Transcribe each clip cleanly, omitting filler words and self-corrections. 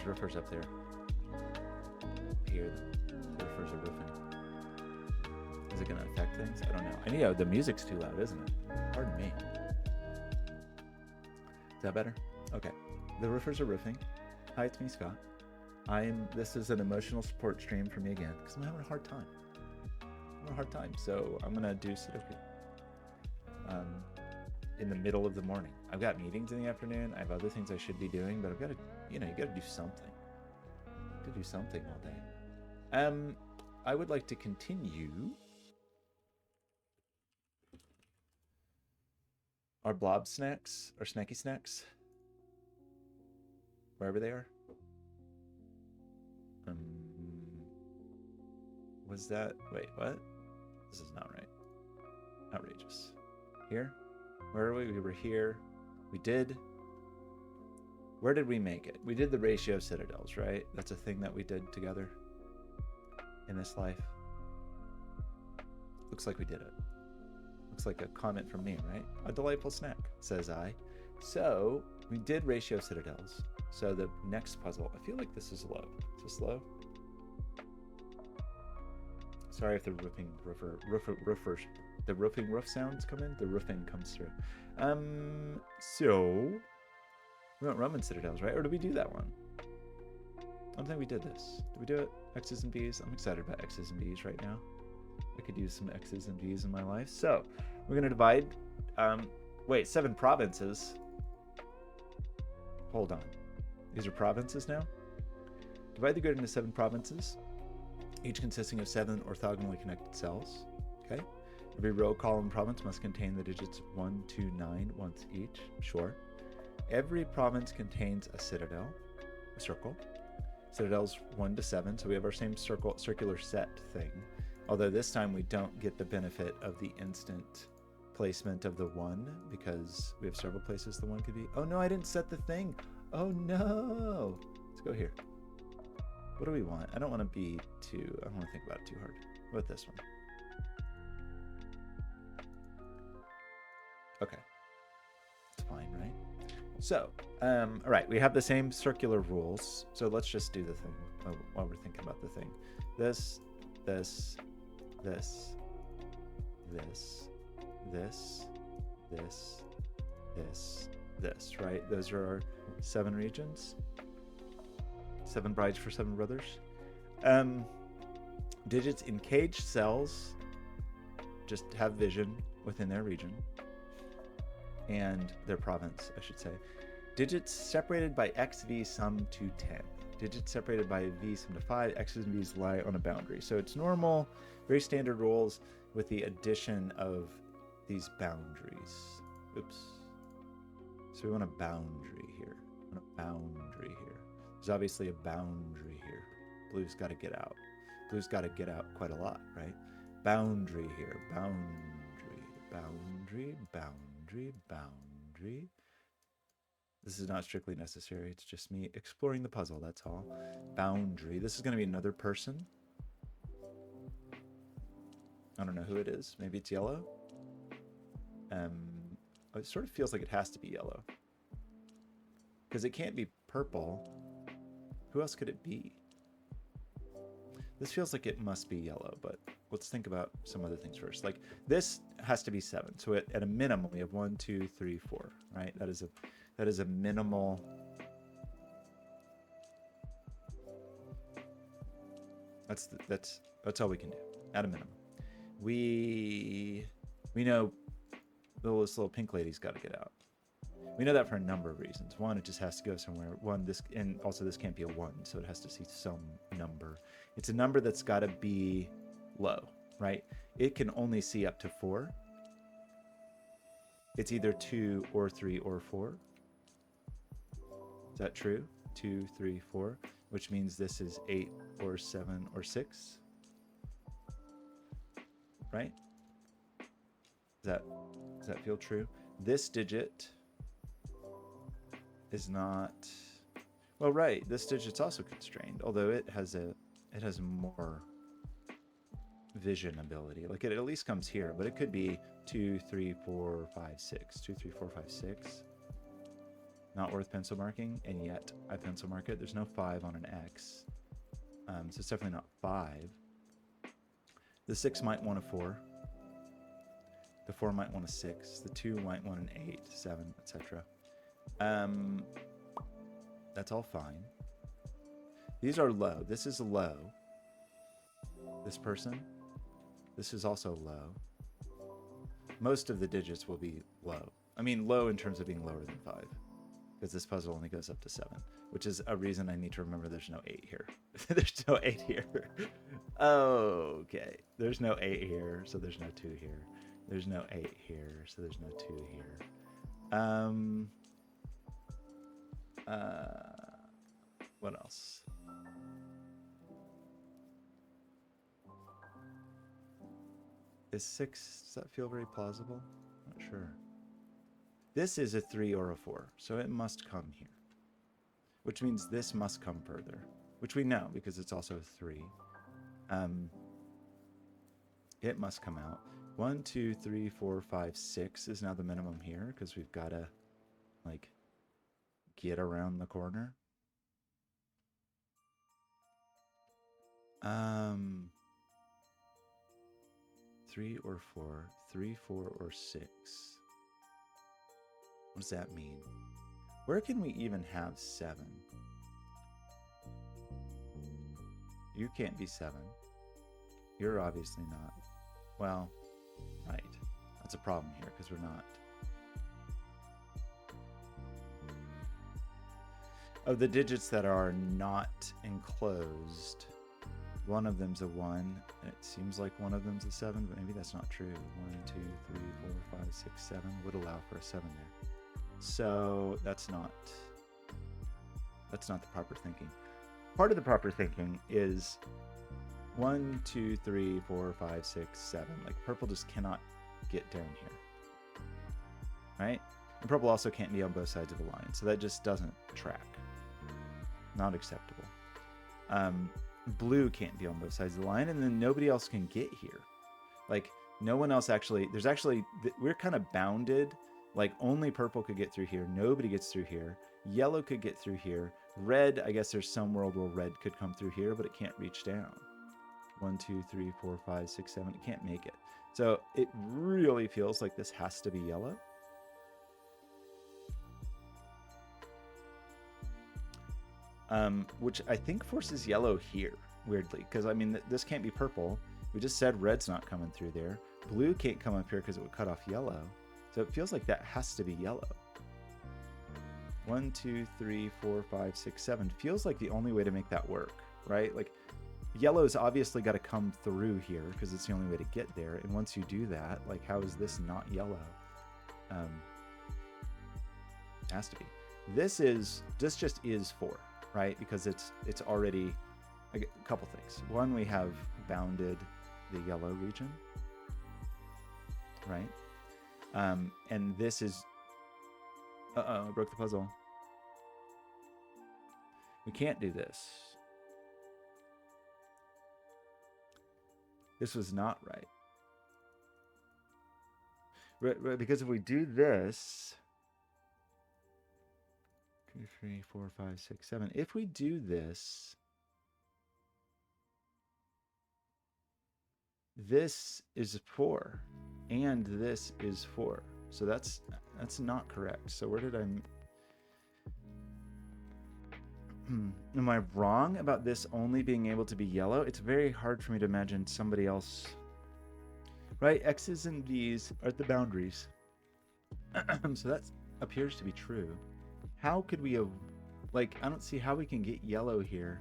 There's roofers up there. Here, the roofers are roofing. Is it going to affect things? I don't know. I know the music's too loud, isn't it? Pardon me. Is that better? Okay. The roofers are roofing. Hi, it's me, Scott. This is an emotional support stream for me again because I'm having a hard time. So I'm gonna do Sudoku in the middle of the morning. I've got meetings in the afternoon. I have other things I should be doing, but I've got to, you got to do something. To do something all day. I would like to continue our Blobz snacks, or snacky snacks, wherever they are. Was that, wait, what? This is not right. Outrageous. Here? Where are we? We were here. Where did we make it? We did the ratio of citadels, right? That's a thing that we did together in this life. Looks like we did it. Looks like a comment from me, right? A delightful snack, says I. So we did ratio of citadels. So the next puzzle, I feel like this is low. Is this low? Sorry if the roofing roof sounds come in. The roofing comes through. So we went Roman citadels, right? Or did we do that one? I don't think we did this. Did we do it? X's and B's. I'm excited about X's and B's right now. I could use some X's and B's in my life. So we're gonna divide. 7 provinces. Hold on. These are provinces now. Divide the grid into 7 provinces, each consisting of 7 orthogonally connected cells. Okay. Every row, column, province must contain the digits 1, 2, 9 once each. Sure. Every province contains a citadel, a circle. Citadels 1 to 7, so we have our same circular set thing. Although this time we don't get the benefit of the instant placement of the 1 because we have several places the 1 could be. Oh no, I didn't set the thing. Oh no. Let's go here. What do we want? I don't want to be too, I don't want to think about it too hard. What about this one? Okay. It's fine, right? So, all right, we have the same circular rules. So let's just do the thing while we're thinking about the thing. This, this, this, this, this, this, this, this, right? Those are our 7 regions. 7 brides for 7 brothers. Digits in caged cells just have vision within their region and their province, I should say. Digits separated by XV sum to 10. Digits separated by V sum to 5. X's and V's lie on a boundary. So it's normal, very standard rules with the addition of these boundaries. Oops. So we want a boundary here. There's obviously a boundary here. Blue's got to get out. Blue's got to get out quite a lot, right? Boundary here. Boundary. This is not strictly necessary. It's just me exploring the puzzle, that's all. Boundary. This is going to be another person. I don't know who it is. Maybe it's yellow. It sort of feels like it has to be yellow. Because it can't be purple. Who else could it be? This feels like it must be yellow, but let's think about some other things first. Like this has to be 7. So at a minimum, we have 1, 2, 3, 4, right? That is a minimal. That's all we can do at a minimum. We know this little pink lady's got to get out. We know that for a number of reasons. One, it just has to go somewhere. And also this can't be a 1, so it has to see some number. It's a number that's got to be low, right? It can only see up to 4. It's either 2 or 3 or 4. Is that true? 2, 3, 4, which means this is 8 or 7 or 6, right? Does that feel true? This digit is not, well, right, this digit's also constrained, although it has more vision ability. Like it at least comes here, but it could be 2, 3, 4, 5, 6. 2, 3, 4, 5, 6. not worth pencil marking, and yet I pencil mark it. There's no 5 on an X, so it's definitely not 5. The 6 might want a 4. The 4 might want a 6. The 2 might want an 8, 7, etc. That's all fine. These are low. This is low. This person. This is also low. Most of the digits will be low. I mean, low in terms of being lower than 5. Because this puzzle only goes up to 7. Which is a reason I need to remember there's no 8 here. There's no 8 here. Okay. There's no 8 here, so there's no 2 here. There's no 8 here, so there's no 2 here. What else? Is 6, does that feel very plausible? Not sure. This is a 3 or a 4, so it must come here. Which means this must come further. Which we know, because it's also a 3. It must come out. 1, 2, 3, 4, 5, 6 is now the minimum here, because we've got to, like, get around the corner. 3 or 4, 3, 4, or 6. What does that mean? Where can we even have 7? You can't be 7. You're obviously not. Well, right. That's a problem here because we're not. Of the digits that are not enclosed, one of them's a 1. It seems like one of them's a 7, but maybe that's not true. 1, 2, 3, 4, 5, 6, 7 would allow for a 7 there. So that's not the proper thinking. Part of the proper thinking is 1, 2, 3, 4, 5, 6, 7. Like purple just cannot get down here. Right? And purple also can't be on both sides of a line. So that just doesn't track. Not acceptable. Blue can't be on both sides of the line, and then nobody else can get here. Like no one else actually, we're kind of bounded. Like only purple could get through here. Nobody gets through here. Yellow could get through here. Red, I guess there's some world where red could come through here, but it can't reach down. 1, 2, 3, 4, 5, 6, 7. It can't make it. So it really feels like this has to be yellow. Which I think forces yellow here, weirdly. Because, I mean, this can't be purple. We just said red's not coming through there. Blue can't come up here because it would cut off yellow. So it feels like that has to be yellow. 1, 2, 3, 4, 5, 6, 7. Feels like the only way to make that work, right? Like yellow's obviously got to come through here because it's the only way to get there. And once you do that, like how is this not yellow? Has to be. This just is 4, right? Because it's already a couple things. One, we have bounded the yellow region, right? And this is, I broke the puzzle. We can't do this. This was not right. Right, because if we do this, 2, 3, 4, 5, 6, 7. If we do this, this is 4, and this is 4. So that's not correct. So where did I? Am I wrong about this only being able to be yellow? It's very hard for me to imagine somebody else. Right, X's and V's are the boundaries. So that appears to be true. How could we have, like, I don't see how we can get yellow here.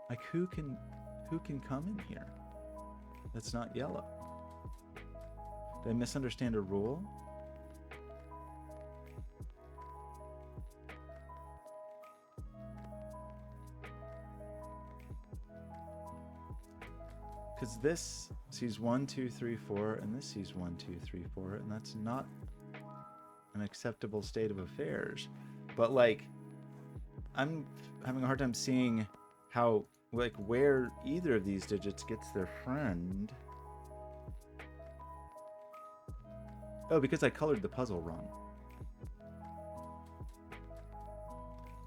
Like, who can come in here? That's not yellow. Did I misunderstand a rule? Because this sees 1, 2, 3, 4, and this sees 1, 2, 3, 4, and that's not an acceptable state of affairs. But like, I'm having a hard time seeing how, like, where either of these digits gets their friend. Oh, because I colored the puzzle wrong.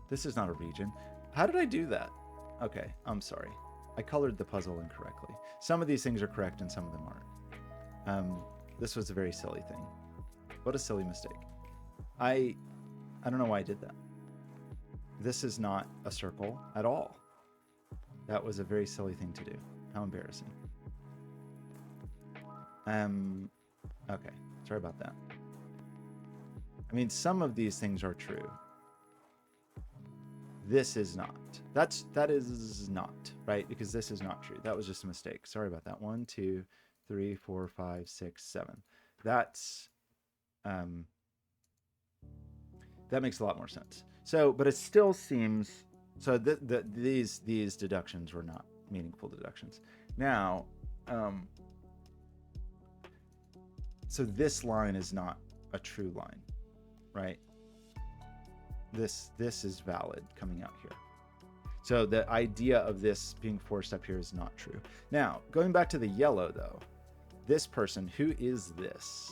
This is not a region. How did I do that? Okay, I'm sorry. I colored the puzzle incorrectly. Some of these things are correct and some of them aren't. This was a very silly thing. What a silly mistake. I don't know why I did that. This is not a circle at all. That was a very silly thing to do. How embarrassing. Okay, sorry about that. I mean, some of these things are true. This is not. That is not, right? Because this is not true. That was just a mistake. Sorry about that. 1, 2, 3, 4, 5, 6, 7. That's that makes a lot more sense. So, but it still seems so that these deductions were not meaningful deductions. Now, so this line is not a true line, right? This is valid coming out here. So the idea of this being forced up here is not true. Now, going back to the yellow though, this person, who is this?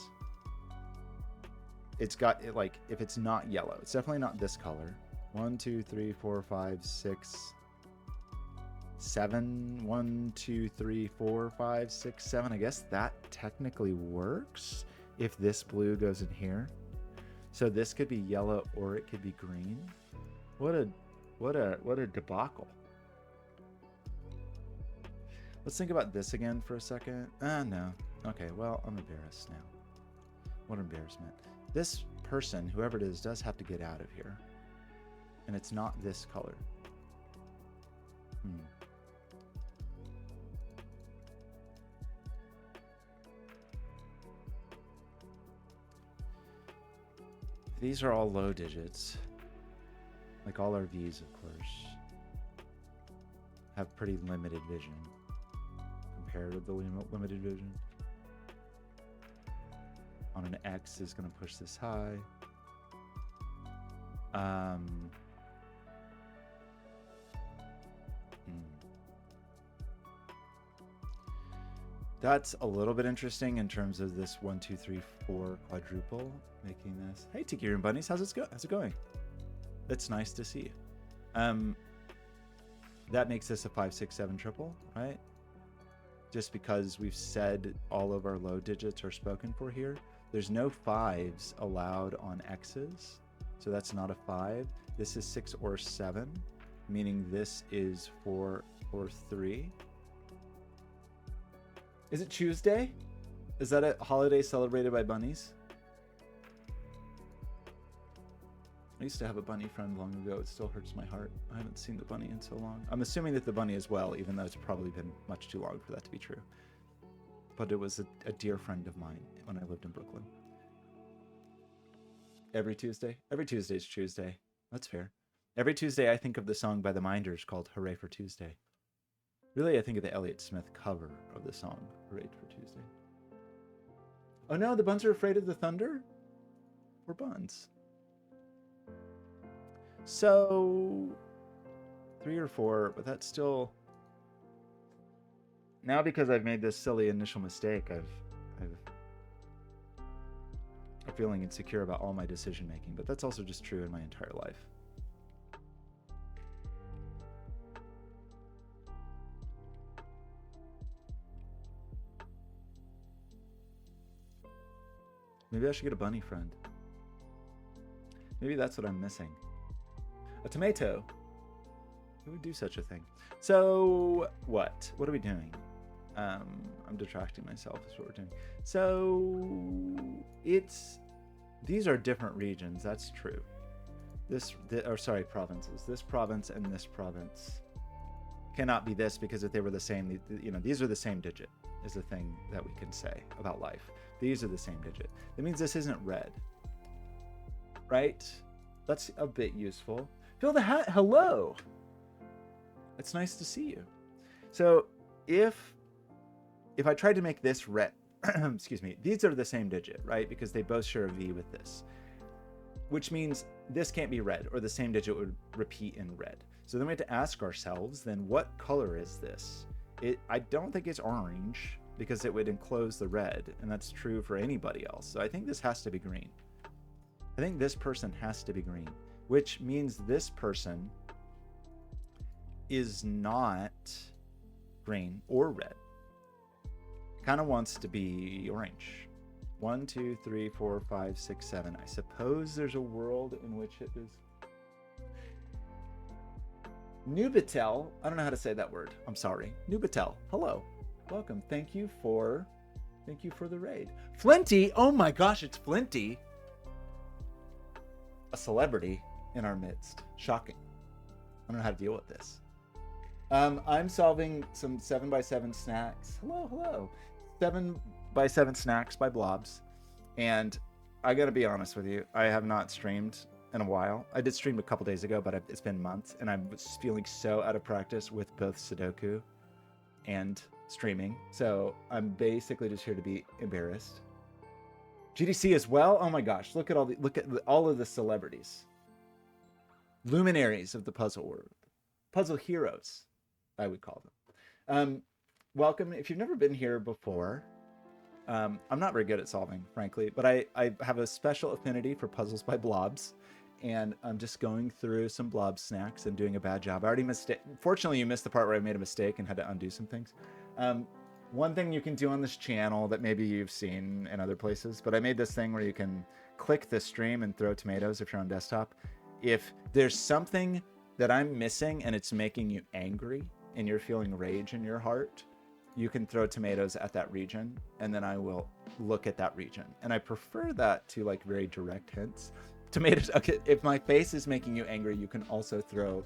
It's got it, like, if it's not yellow, it's definitely not this color. 1, 2, 3, 4, 5, 6, 7. 1, 2, 3, 4, 5, 6, 7. I guess that technically works if this blue goes in here. So this could be yellow or it could be green. What a debacle. Let's think about this again for a second. No. Okay, well, I'm embarrassed now. What embarrassment. This person, whoever it is, does have to get out of here. And it's not this color. These are all low digits. Like all our V's, of course. Have pretty limited vision. Comparatively limited vision. On an X is going to push this high. That's a little bit interesting in terms of this 1, 2, 3, 4 quadruple making this. Hey, Tiki Room Bunnies, how's it going? It's nice to see you. That makes this a 5, 6, 7 triple, right? Just because we've said all of our low digits are spoken for here. There's no 5s allowed on X's, so that's not a 5. This is 6 or 7, meaning this is 4 or 3. Is it Tuesday? Is that a holiday celebrated by bunnies? I used to have a bunny friend long ago. It still hurts my heart. I haven't seen the bunny in so long. I'm assuming that the bunny is well, even though it's probably been much too long for that to be true. But it was a dear friend of mine when I lived in Brooklyn. Every Tuesday? Every Tuesday is Tuesday. That's fair. Every Tuesday I think of the song by the Minders called Hooray for Tuesday. Really, I think of the Elliott Smith cover of the song Hooray for Tuesday. Oh no, the buns are afraid of the thunder? Or buns? So 3 or 4, but that's still... Now because I've made this silly initial mistake, I'm feeling insecure about all my decision making, but that's also just true in my entire life. Maybe I should get a bunny friend. Maybe that's what I'm missing. A tomato. Who would do such a thing? So what? What are we doing? I'm detracting myself is what we're doing. So these are different regions. That's true. Provinces. This province and this province cannot be this, because if they were the same, these are the same digit is the thing that we can say about life. These are the same digit. That means this isn't red, right? That's a bit useful. Fill the hat. Hello. It's nice to see you. So if I tried to make this red, excuse me, these are the same digit, right? Because they both share a V with this, which means this can't be red, or the same digit would repeat in red. So then we have to ask ourselves, then what color is this? I don't think it's orange. because it would enclose the red, and that's true for anybody else. So I think this has to be green. I think this person has to be green, which means this person is not green or red. Kind of wants to be orange. 1, 2, 3, 4, 5, 6, 7. I suppose there's a world in which it is. Nubitel. I don't know how to say that word. I'm sorry. Nubitel. Hello. Welcome. Thank you for the raid. Flinty. Oh my gosh, it's Flinty. A celebrity in our midst. Shocking. I don't know how to deal with this. I'm solving some 7x7 snacks. Hello. 7x7 snacks by Blobz. And I gotta be honest with you, I have not streamed in a while. I did stream a couple days ago, but it's been months, and I'm feeling so out of practice with both Sudoku and streaming. So I'm basically just here to be embarrassed. GDC as well. Oh my gosh, look at all of the celebrities, luminaries of the puzzle world, puzzle heroes, I would call them. Welcome. If you've never been here before, I'm not very good at solving, frankly, but I have a special affinity for puzzles by Blobz, and I'm just going through some Blobz snacks and doing a bad job. I already missed it. Fortunately, you missed the part where I made a mistake and had to undo some things. One thing you can do on this channel that maybe you've seen in other places, but I made this thing where you can click the stream and throw tomatoes if you're on desktop. If there's something that I'm missing and it's making you angry and you're feeling rage in your heart, you can throw tomatoes at that region, and then I will look at that region. And I prefer that to like very direct hints. Tomatoes. Okay, if my face is making you angry, you can also throw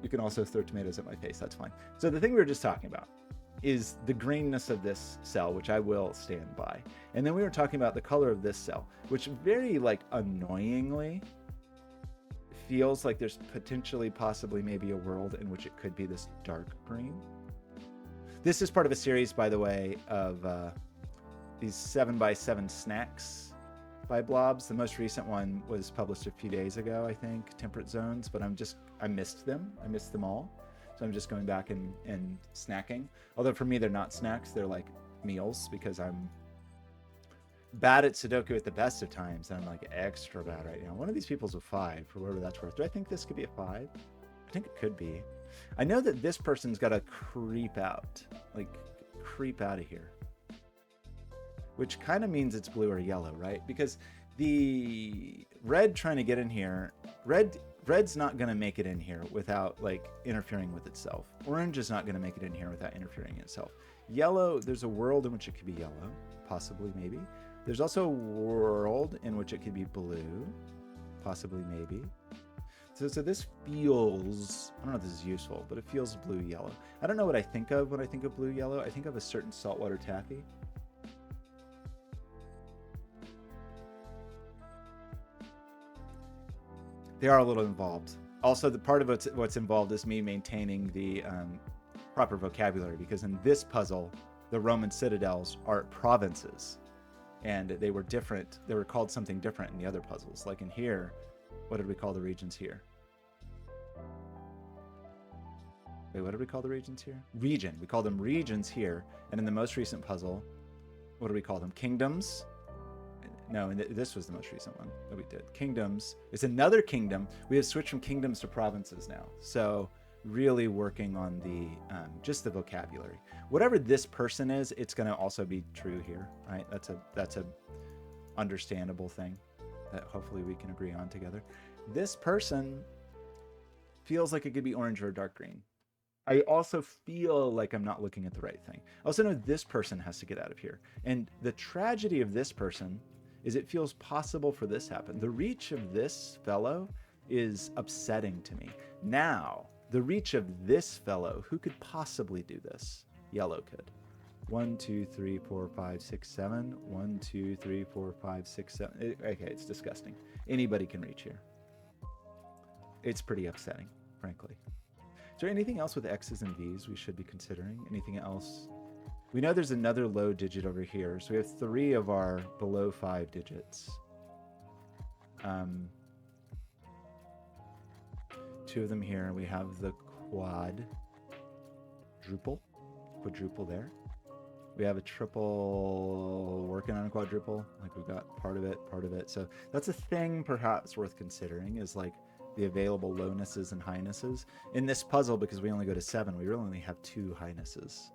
tomatoes at my face. That's fine. So the thing we were just talking about is the greenness of this cell, which I will stand by. And then we were talking about the color of this cell, which very like annoyingly feels like there's potentially possibly maybe a world in which it could be this dark green. This is part of a series, by the way, of these 7x7 snacks by Blobz. The most recent one was published a few days ago, I think, Temperate Zones, but I missed them. I missed them all. So I'm just going back and snacking. Although for me, they're not snacks. They're like meals, because I'm bad at Sudoku at the best of times. And I'm like extra bad right now. One of these people's a 5, for whatever that's worth. Do I think this could be a 5? I think it could be. I know that this person's got to creep out of here, which kind of means it's blue or yellow, right? Because the red trying to get in here, red's not going to make it in here without like interfering with itself. Orange is not going to make it in here without interfering in itself. Yellow, there's a world in which it could be yellow, possibly, maybe. There's also a world in which it could be blue, possibly, maybe. So this feels, I don't know if this is useful, but it feels blue-yellow. I don't know what I think of when I think of blue-yellow. I think of a certain saltwater taffy. They are a little involved. Also, the part of what's involved is me maintaining the proper vocabulary, because in this puzzle, the Roman citadels are provinces, and they were different. They were called something different in the other puzzles. Like in here, what did we call the regions here? Wait, what did we call the regions here? Region. We call them regions here. And in the most recent puzzle, what do we call them? Kingdoms? No, and this was the most recent one that we did. Kingdoms. It's another kingdom. We have switched from kingdoms to provinces now. So really working on the just the vocabulary. Whatever this person is, it's going to also be true here, right? That's a understandable thing that hopefully we can agree on together. This person feels like it could be orange or dark green. I also feel like I'm not looking at the right thing. I also know this person has to get out of here. And the tragedy of this person is it feels possible for this to happen. The reach of this fellow is upsetting to me. Now, the reach of this fellow, who could possibly do this? Yellow could. 1, 2, 3, 4, 5, 6, 7. 1, 2, 3, 4, 5, 6, 7. Okay, it's disgusting. Anybody can reach here. It's pretty upsetting, frankly. Is there anything else with X's and V's we should be considering? Anything else? We know there's another low digit over here, so we have 3 of our below 5 digits. 2 of them here. We have the quadruple there. We have a triple working on a quadruple. Like we've got part of it. So that's a thing perhaps worth considering, is like the available lownesses and highnesses. In this puzzle, because we only go to 7, we really only have 2 highnesses.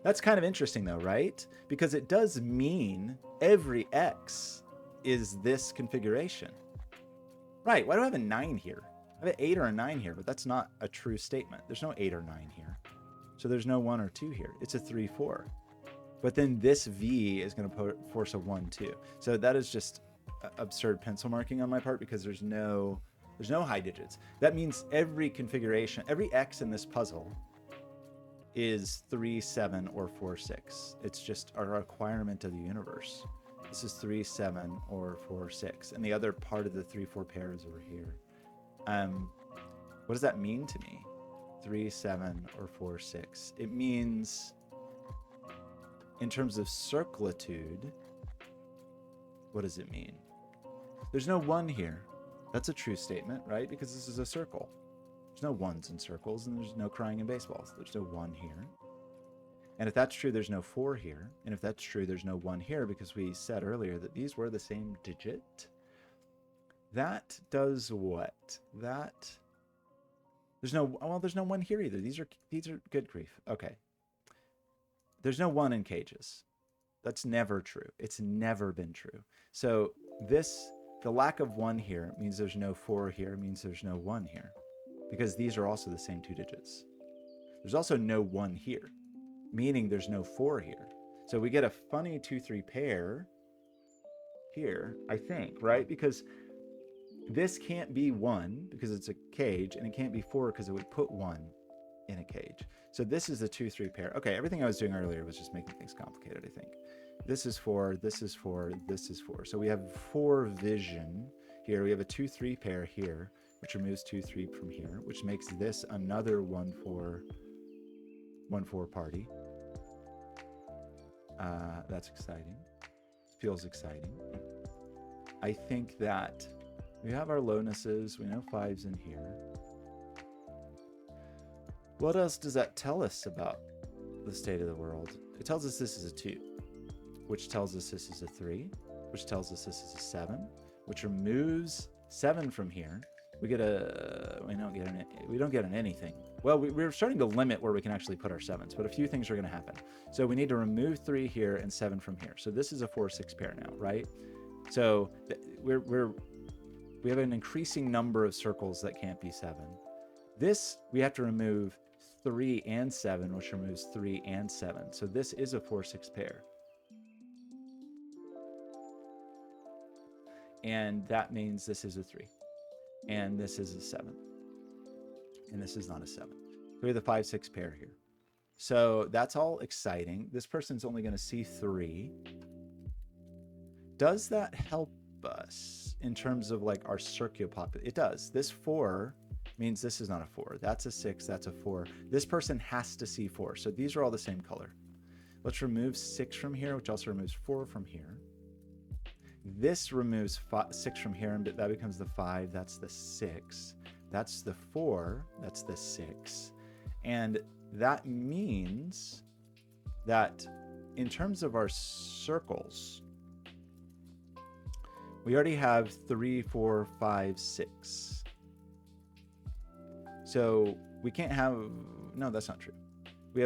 That's kind of interesting though, right? Because it does mean every X is this configuration. Right, why do I have a 9 here? I have an 8 or a 9 here, but that's not a true statement. There's no 8 or 9 here. So there's no 1 or 2 here. It's a 3, 4. But then this V is going to force a 1, 2. So that is just absurd pencil marking on my part, because there's no high digits. That means every configuration, every X in this puzzle is 3, 7, or 4, 6. It's just a requirement of the universe. This is 3, 7, or 4, 6. And the other part of the 3, 4 pair is over here. What does that mean to me? 3, 7, or 4, 6. It means, in terms of circlitude, what does it mean? There's no 1 here. That's a true statement, right? Because this is a circle. There's no 1s in circles, and there's no crying in baseballs. There's no 1 here. And if that's true, there's no 4 here. And if that's true, there's no 1 here, because we said earlier that these were the same digit. That does what? That... There's no 1 here either. These are good grief. Okay. There's no 1 in cages. That's never true. It's never been true. So the lack of 1 here means there's no 4 here, means there's no 1 here, because these are also the same 2 digits. There's also no 1 here, meaning there's no 4 here. So we get a funny 2, 3 pair here, I think, right? Because this can't be 1 because it's a cage, and it can't be 4 because it would put 1 in a cage. So this is a 2, 3 pair. Okay, everything I was doing earlier was just making things complicated, I think. This is 4, this is 4, this is 4. So we have 4 vision here. We have a 2, 3 pair here, which removes 2, 3 from here, which makes this another 1, 4 party. That's exciting. Feels exciting. I think that we have our lownesses. We know 5's in here. What else does that tell us about the state of the world? It tells us this is a 2, which tells us this is a 3, which tells us this is a 7, which removes 7 from here. We don't get an anything. Well, we're starting to limit where we can actually put our 7s, but a few things are going to happen. So we need to remove 3 here and 7 from here. So this is a 4, 6 pair now, right? So we have an increasing number of circles that can't be 7. This, we have to remove 3 and 7, which removes 3 and 7. So this is a 4, 6 pair. And that means this is a 3. And this is a 7. And this is not a 7. We have the 5, 6 pair here. So that's all exciting. This person's only going to see 3. Does that help us in terms of like our circulopopulation? It does. This 4 means this is not a 4. That's a 6. That's a 4. This person has to see 4. So these are all the same color. Let's remove 6 from here, which also removes 4 from here. This removes 6 from here, and that becomes the 5. That's the 6. That's the 4. That's the 6. And that means that in terms of our circles, we already have 3, 4, 5, 6. So we can't have, no, that's not true. We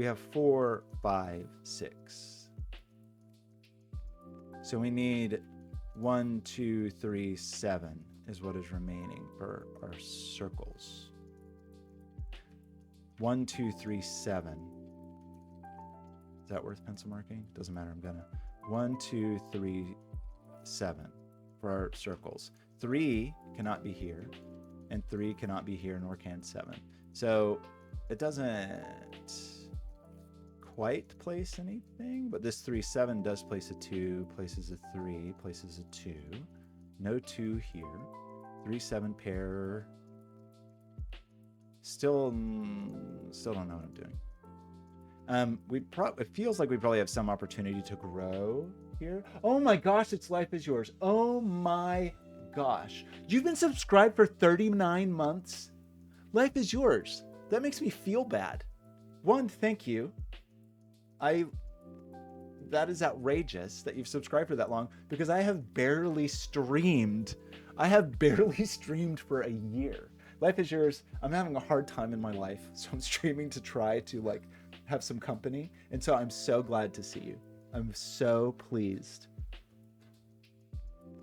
have 4, 5, 6. So we need 1, 2, 3, 7 is what is remaining for our circles. 1, 2, 3, 7. Is that worth pencil marking? Doesn't matter. I'm gonna 1, 2, 3, 7 for our circles. 3 cannot be here, and 3 cannot be here, nor can 7. So it doesn't quite place anything, but this 3, 7 does place a 2, places a 3, places a 2. No 2 here. 3, 7 pair. Still don't know what I'm doing. It feels like we probably have some opportunity to grow here. Oh my gosh, it's Life is Yours. Oh my gosh. You've been subscribed for 39 months? Life is Yours. That makes me feel bad. One, thank you. That is outrageous that you've subscribed for that long, because I have barely streamed. For a year. Life is yours. I'm having a hard time in my life, so I'm streaming to try to like have some company. And so I'm so glad to see you. I'm so pleased.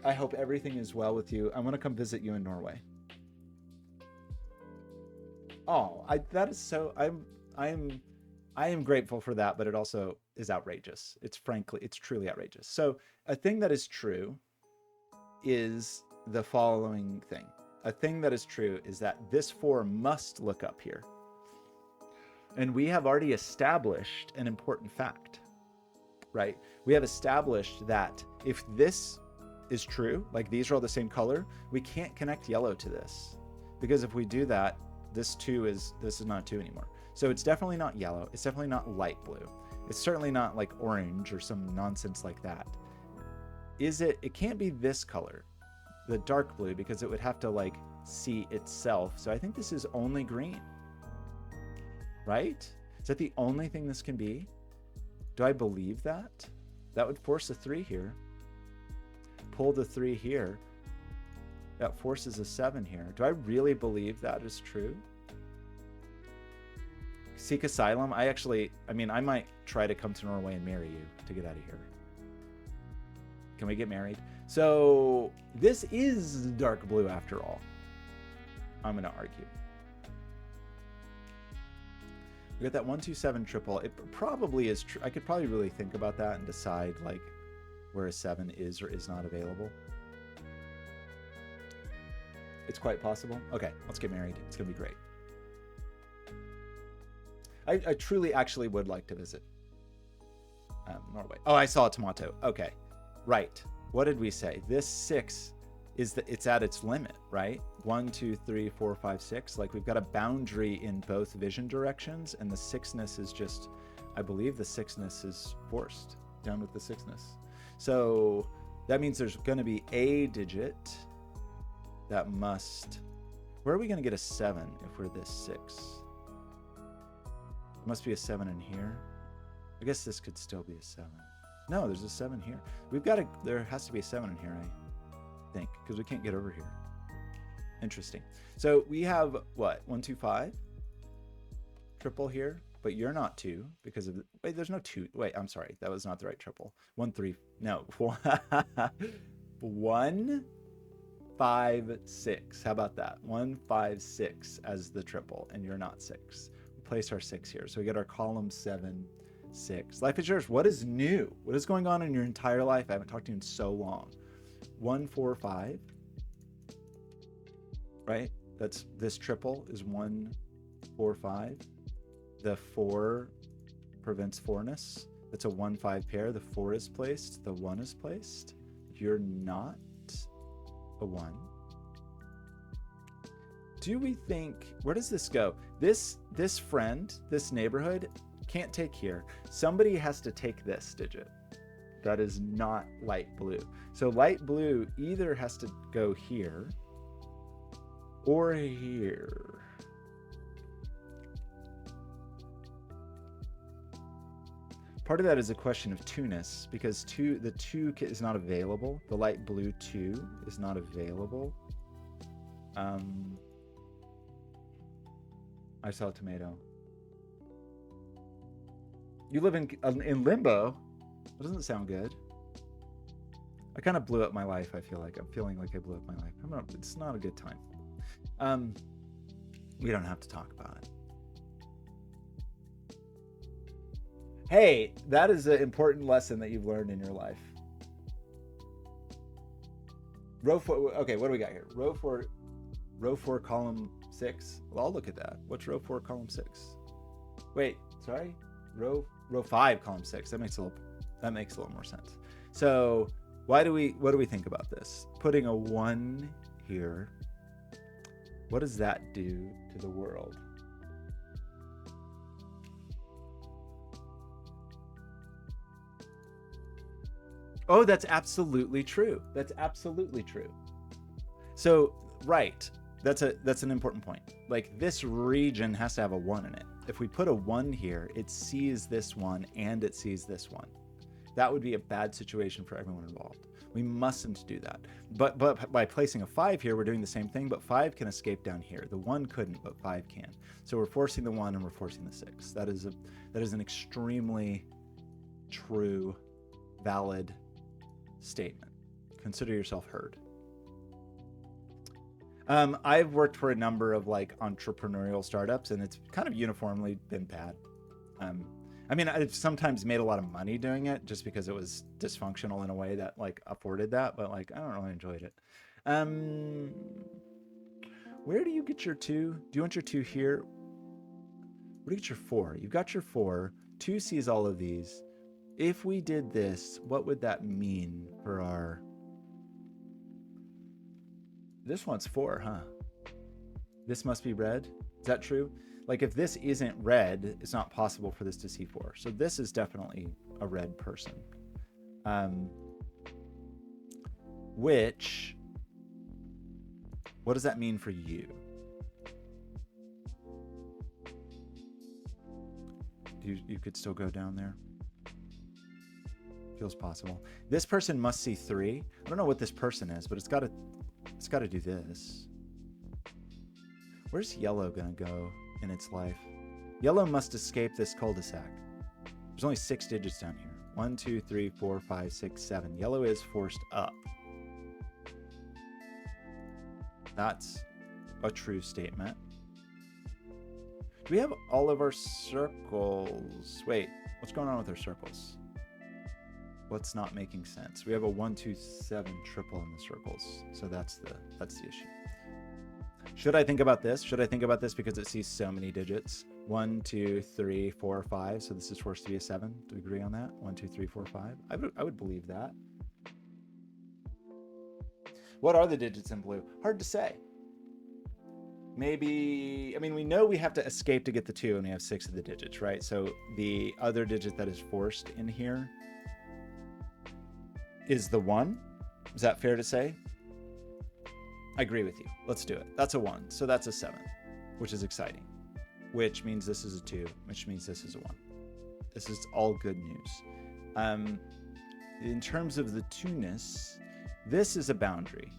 I hope everything is well with you. I want to come visit you in Norway. Oh, that is so. I am grateful for that, but it also is outrageous. It's truly outrageous. So a thing that is true is the following thing. A thing that is true is that this 4 must look up here. And we have already established an important fact, right? We have established that if this is true, like these are all the same color, we can't connect yellow to this. Because if we do that, this is not 2 anymore. So it's definitely not yellow. It's definitely not light blue. It's certainly not like orange or some nonsense like that. It can't be this color, the dark blue, because it would have to like see itself. So I think this is only green, right? Is that the only thing this can be? Do I believe that? That would force a 3 here. Pull the 3 here. That forces a 7 here. Do I really believe that is true? Seek asylum. I might try to come to Norway and marry you to get out of here. Can we get married? So this is dark blue after all. I'm going to argue. We got that 1, 2, 7 triple. It probably is true. I could probably really think about that and decide like where a 7 is or is not available. It's quite possible. Okay, let's get married. It's going to be great. I truly actually would like to visit Norway. Oh, I saw a tomato. Okay, right. What did we say? This 6 it's at its limit, right? 1, 2, 3, 4, 5, 6. Like we've got a boundary in both vision directions, and the 6ness is just, I believe the 6ness is forced down with the 6ness. So that means there's going to be a digit that must. Where are we going to get a 7 if we're this 6? There must be a 7 in here. I guess this could still be a 7. No, there's a 7 here. There has to be a 7 in here, I think, because we can't get over here. Interesting. So we have what? 1, 2, 5. Triple here, but you're not 2 because of wait, there's no 2. Wait, I'm sorry. That was not the right triple. 1, 3. No. 1, 5, 6. How about that? 1, 5, 6 as the triple, and you're not 6. Place our 6 here. So we get our column 7, 6. Life is yours. What is new? What is going on in your entire life? I haven't talked to you in so long. 1, 4, 5. Right? That's this triple is 1, 4, 5. The 4 prevents 4ness. That's a 1, 5 pair. The 4 is placed. The 1 is placed. You're not a 1. Do we think, where does this go? This friend, this neighborhood can't take here. Somebody has to take this digit. That is not light blue. So light blue either has to go here or here. Part of that is a question of 2ness, because the 2 is not available. The light blue 2 is not available. I saw a tomato. You live in limbo? That doesn't sound good. I kind of blew up my life, I feel like. I'm feeling like I blew up my life. It's not a good time. We don't have to talk about it. Hey, that is an important lesson that you've learned in your life. Row 4, okay, what do we got here? Row 4, column 6. Well, I'll look at that. What's row 4, column 6? Wait, sorry? Row 5, column 6. That makes a little more sense. So what do we think about this? Putting a 1 here, what does that do to the world? Oh, that's absolutely true. That's absolutely true. So, right. That's an important point. Like, this region has to have a 1 in it. If we put a 1 here, it sees this one and it sees this one. That would be a bad situation for everyone involved. We mustn't do that. But by placing a 5 here, we're doing the same thing, but 5 can escape down here. The 1 couldn't, but 5 can. So we're forcing the 1 and we're forcing the 6. That is an extremely true, valid statement. Consider yourself heard. I've worked for a number of like entrepreneurial startups, and it's kind of uniformly been bad. I mean, I've sometimes made a lot of money doing it just because it was dysfunctional in a way that like afforded that, but like I don't really enjoyed it. Where do you get your 2? Do you want your 2 here? Where do you get your 4? You've got your 4. 2 sees all of these. If we did this, what would that mean for our... This one's 4, huh? This must be red. Is that true? Like, if this isn't red, it's not possible for this to see 4. So this is definitely a red person. Which, what does that mean for you? You could still go down there. Feels possible. This person must see 3. I don't know what this person is, but it's got to do this. Where's yellow gonna go in its life? Yellow must escape this cul-de-sac. There's only 6 digits down here. 1, 2, 3, 4, 5, 6, 7. Yellow is forced up. That's a true statement. Do we have all of our circles? Wait, what's going on with our circles? What's not making sense? We have a 1, 2, 7 triple in the circles. So that's the issue. Should I think about this? Should I think about this because it sees so many digits? 1, 2, 3, 4, 5. So this is forced to be a 7. Do we agree on that? 1, 2, 3, 4, 5. I would believe that. What are the digits in blue? Hard to say. Maybe, I mean, we know we have to escape to get the 2 and we have 6 of the digits, right? So the other digit that is forced in here is the 1. Is that fair to say? I agree with you. Let's do it. That's a 1. So that's a 7, which is exciting, which means this is a 2, which means this is a 1. This is all good news. In terms of the 2-ness, this is a boundary.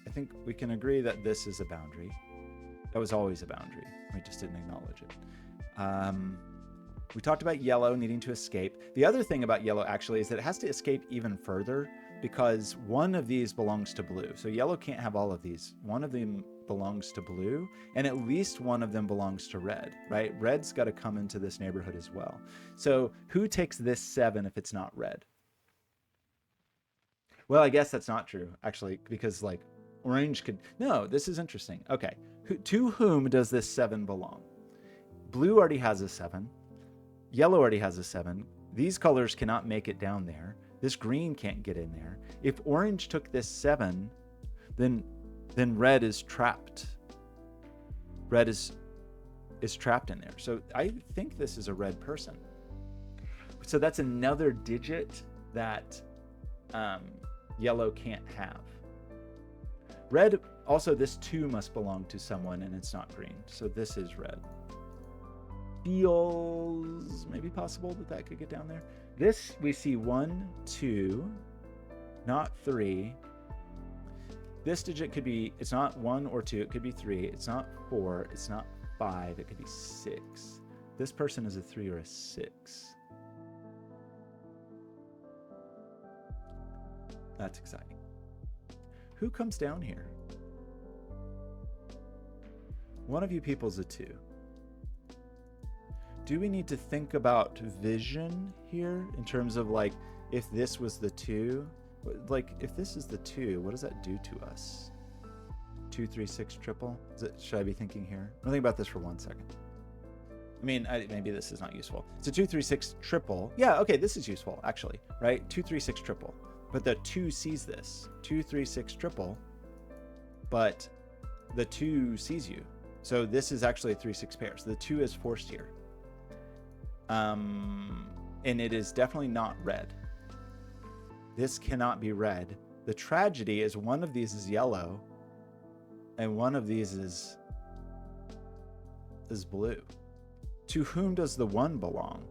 I think we can agree that this is a boundary. That was always a boundary. We just didn't acknowledge it. We talked about yellow needing to escape. The other thing about yellow actually is that it has to escape even further because one of these belongs to blue. So yellow can't have all of these. One of them belongs to blue, and at least one of them belongs to red, right? Red's got to come into this neighborhood as well. So who takes this 7 if it's not red? Well, I guess that's not true, actually, because like orange could... No, this is interesting. Okay. To whom does this 7 belong? Blue already has a 7. Yellow already has a 7. These colors cannot make it down there. This green can't get in there. If orange took this 7, then red is trapped. Red is trapped in there. So I think this is a red person. So that's another digit that yellow can't have. Red, also this 2 must belong to someone and it's not green. So this is red. Feels maybe possible that could get down there. This we see 1, 2, not 3. This digit could be, it's not 1 or 2, it could be 3. It's not 4, it's not 5, it could be 6. This person is a 3 or a 6. That's exciting. Who comes down here? One of you people's a 2. Do we need to think about vision here in terms of like, if this was the 2, like if this is the 2, what does that do to us? 2, 3, 6 triple? Should I be thinking here? I'm think about this for 1 second. I mean, maybe this is not useful. It's a 2, 3, 6 triple. Yeah, okay, this is useful actually, right? 2, 3, 6 triple. But the 2 sees this. 2, 3, 6 triple, but the 2 sees you. So this is actually a 3, 6 pair. So the 2 is forced here. And it is definitely not red. This cannot be red. The tragedy is one of these is yellow And one of these is blue. To whom does the 1 belong?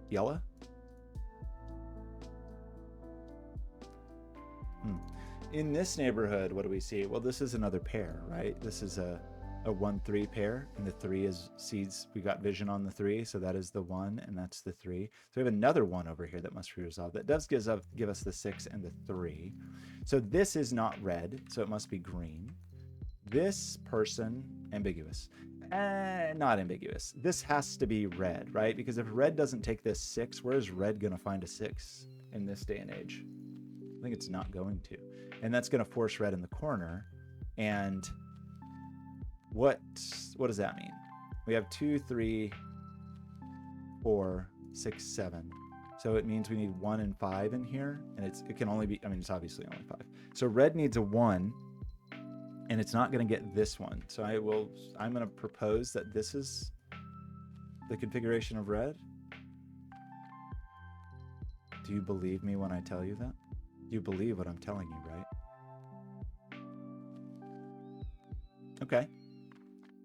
Yellow? In this neighborhood, what do we see? Well, this is another pair, right? This is a 1-3 pair, and the 3 is seeds. We got vision on the 3, so that is the 1, and that's the 3. So we have another 1 over here that must be resolved. That does give us the 6 and the 3. So this is not red, so it must be green. This person, ambiguous. Not ambiguous. This has to be red, right? Because if red doesn't take this 6, where is red going to find a 6 in this day and age? I think it's not going to. And that's going to force red in the corner. And what does that mean? We have 2, 3, 4, 6, 7. So it means we need 1 and 5 in here. And it can only be, I mean, it's obviously only 5. So red needs a 1. And it's not going to get this one. So I'm going to propose that this is the configuration of red. Do you believe me when I tell you that? You believe what I'm telling you, right? Okay.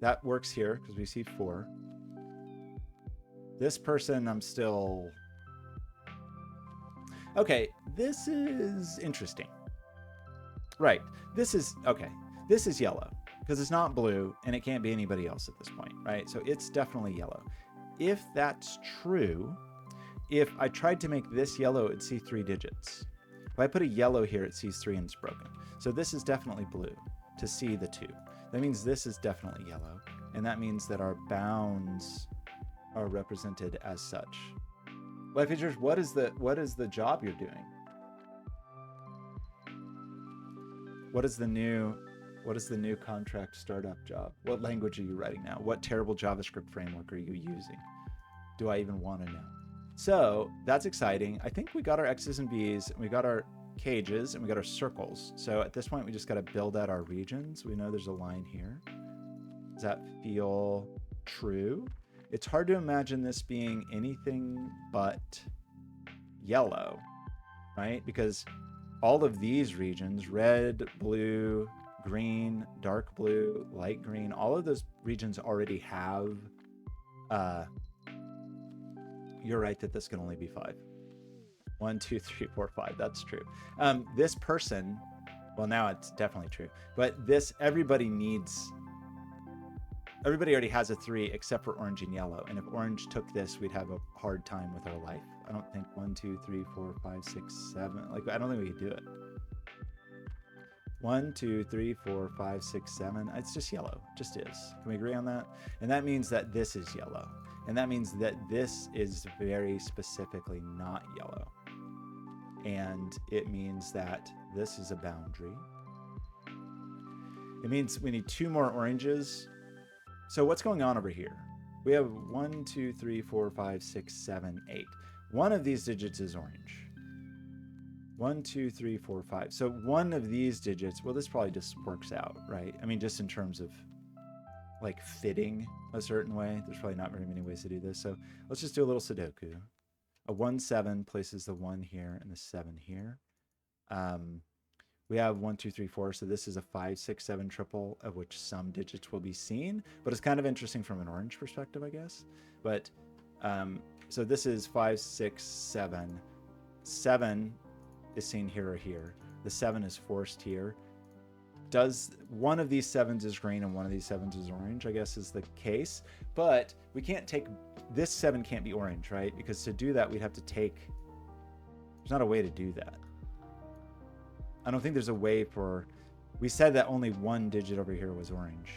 That works here because we see 4. This person, I'm still... Okay, this is interesting. Right. This is... Okay. This is yellow because it's not blue and it can't be anybody else at this point, right? So it's definitely yellow. If that's true, if I tried to make this yellow, it'd see 3 digits. If I put a yellow here, it sees 3 and it's broken. So this is definitely blue to see the 2. That means this is definitely yellow. And that means that our bounds are represented as such. Life Features, what is the job you're doing? What is the new contract startup job? What language are you writing now? What terrible JavaScript framework are you using? Do I even want to know? So that's exciting. I think we got our X's and B's, and we got our cages, and we got our circles. So at this point, we just got to build out our regions. We know there's a line here. Does that feel true? It's hard to imagine this being anything but yellow, right? Because all of these regions, red, blue, green, dark blue, light green, all of those regions already have, you're right that this can only be 5. 1, 2, 3, 4, 5. That's true. This person, well, now it's definitely true, but everybody already has a 3 except for orange and yellow. And if orange took this, we'd have a hard time with our life. I don't think 1, 2, 3, 4, 5, 6, 7. Like, I don't think we could do it. 1, 2, 3, 4, 5, 6, 7. It's just yellow. It just is. Can we agree on that? And that means that this is yellow. And that means that this is very specifically not yellow. And it means that this is a boundary. It means we need 2 more oranges. So what's going on over here? We have 1, 2, 3, 4, 5, 6, 7, 8. One of these digits is orange. 1, 2, 3, 4, 5. So one of these digits, well, this probably just works out, right? I mean, just in terms of like fitting a certain way, there's probably not very many ways to do this. So let's just do a little Sudoku. A 1, 7 places the 1 here and the 7 here. We have 1, 2, 3, 4. So this is a 5, 6, 7 triple of which some digits will be seen, but it's kind of interesting from an orange perspective, I guess. But so this is 5, 6, 7. 7 is seen here or here. The 7 is forced here. Does one of these 7s is green and one of these 7s is orange, I guess is the case. But we can't take, this 7 can't be orange, right? Because to do that, we'd have to take, there's not a way to do that. I don't think there's a way for, we said that only 1 digit over here was orange.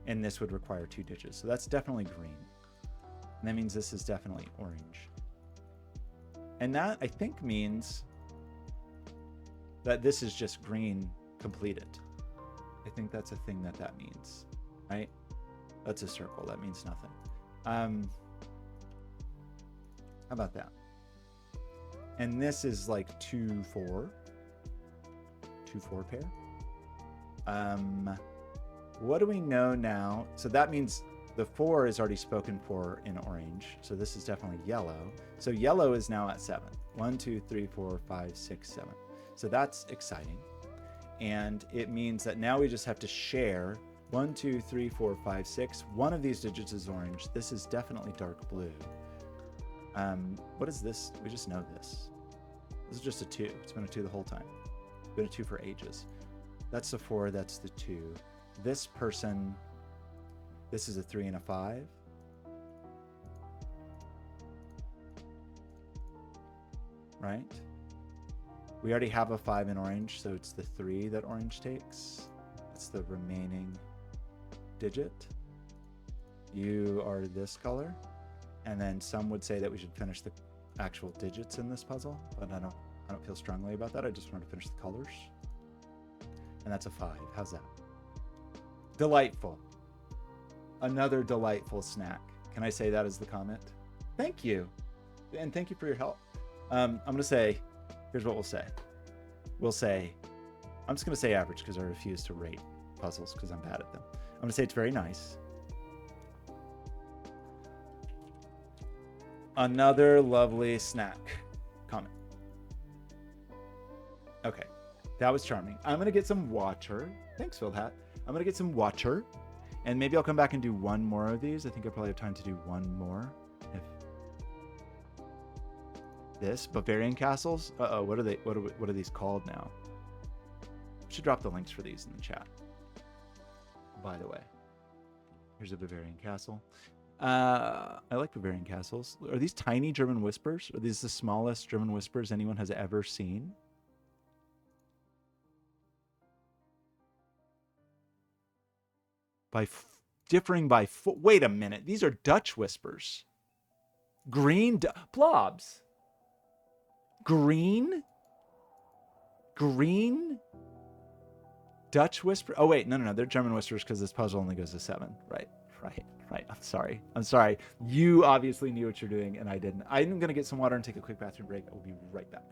And this would require 2 digits. So that's definitely green. And that means this is definitely orange. And that, I think, means that this is just green completed. I think that's a thing that means, right? That's a circle. That means nothing. How about that? And this is like 2, 4. 2, 4 pair. What do we know now? So that means the 4 is already spoken for in orange. So this is definitely yellow. So yellow is now at 7. 1, 2, 3, 4, 5, 6, 7. So that's exciting. And it means that now we just have to share 1, 2, 3, 4, 5, 6. One of these digits is orange. This is definitely dark blue. What is this? We just know this. This is just a 2. It's been a 2 the whole time. It's been a 2 for ages. That's the 4. That's the 2. This person, this is a 3 and a 5. Right? We already have a 5 in orange, so it's the 3 that orange takes. That's the remaining digit. You are this color. And then some would say that we should finish the actual digits in this puzzle, but I don't feel strongly about that. I just want to finish the colors. And that's a 5. How's that? Delightful. Another delightful snack. Can I say that as the comment? Thank you. And thank you for your help. I'm going to say, here's what we'll say. We'll say, I'm just going to say average because I refuse to rate puzzles because I'm bad at them. I'm going to say it's very nice. Another lovely snack. Comment. Okay, that was charming. I'm going to get some water. Thanks, Phil Hat. I'm going to get some water. And maybe I'll come back and do one more of these. I think I probably have time to do one more. If this Bavarian castles. Uh-oh, what are they? What are these called now? I should drop the links for these in the chat. By the way, here's a Bavarian castle. I like Bavarian castles. Are these tiny German whispers? Are these the smallest German whispers anyone has ever seen? Differing by wait a minute. These are Dutch whispers. Blobz. Green Dutch whisper. Oh wait, no. They're German whispers because this puzzle only goes to 7. Right. I'm sorry. You obviously knew what you're doing and I didn't. I'm gonna get some water and take a quick bathroom break. I will be right back.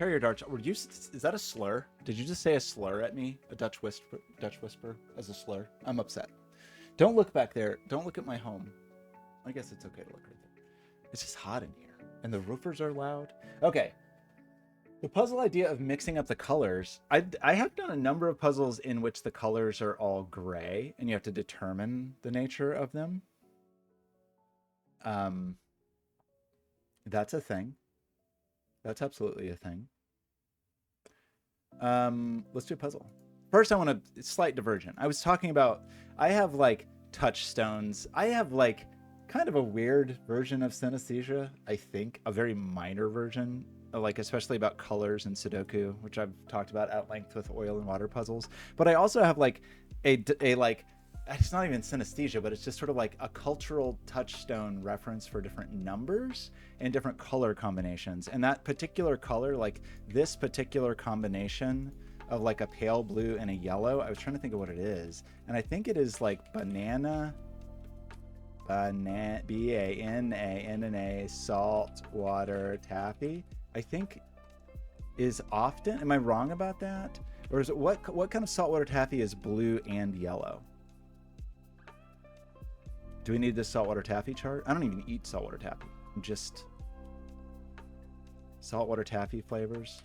Carrier darts. Is that a slur? Did you just say a slur at me? A Dutch whisper as a slur? I'm upset. Don't look back there. Don't look at my home. I guess it's okay to look right there. It's just hot in here. And the roofers are loud. Okay. The puzzle idea of mixing up the colors. I have done a number of puzzles in which the colors are all gray and you have to determine the nature of them. That's a thing. That's absolutely a thing. Let's do a puzzle. First, I want a slight diversion. I was talking about, I have like touchstones. I have like kind of a weird version of synesthesia, I think. A very minor version, like especially about colors and Sudoku, which I've talked about at length with oil and water puzzles. But I also have like a like, it's not even synesthesia, but it's just sort of like a cultural touchstone reference for different numbers and different color combinations. And that particular color, like this particular combination of like a pale blue and a yellow, I was trying to think of what it is. And I think it is like banana, B-A-N-A-N-A, salt, water, taffy, I think is often, am I wrong about that? Or is it, what kind of saltwater taffy is blue and yellow? Do we need this saltwater taffy chart? I don't even eat saltwater taffy. I'm just saltwater taffy flavors.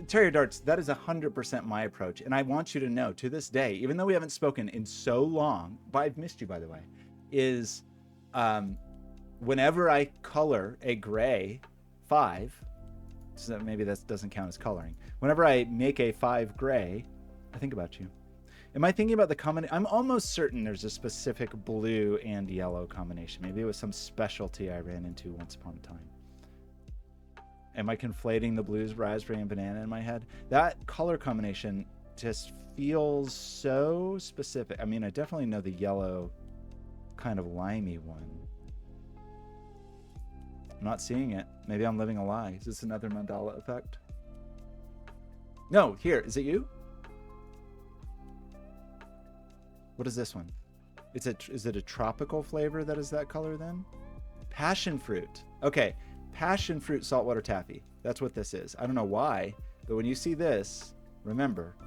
Terrier darts, that is 100% my approach. And I want you to know to this day, even though we haven't spoken in so long, but I've missed you by the way, is whenever I color a gray 5, so maybe that doesn't count as coloring. Whenever I make a 5 gray, I think about you. Am I thinking about the combination? I'm almost certain there's a specific blue and yellow combination. Maybe it was some specialty I ran into once upon a time. Am I conflating the blues, raspberry, and banana in my head? That color combination just feels so specific. I mean, I definitely know the yellow kind of limey one. I'm not seeing it. Maybe I'm living a lie. Is this another mandala effect? No, here. Is it you? What is this one? Is it a tropical flavor that is that color then? Passion fruit. Okay, passion fruit saltwater taffy. That's what this is. I don't know why, but when you see this, remember,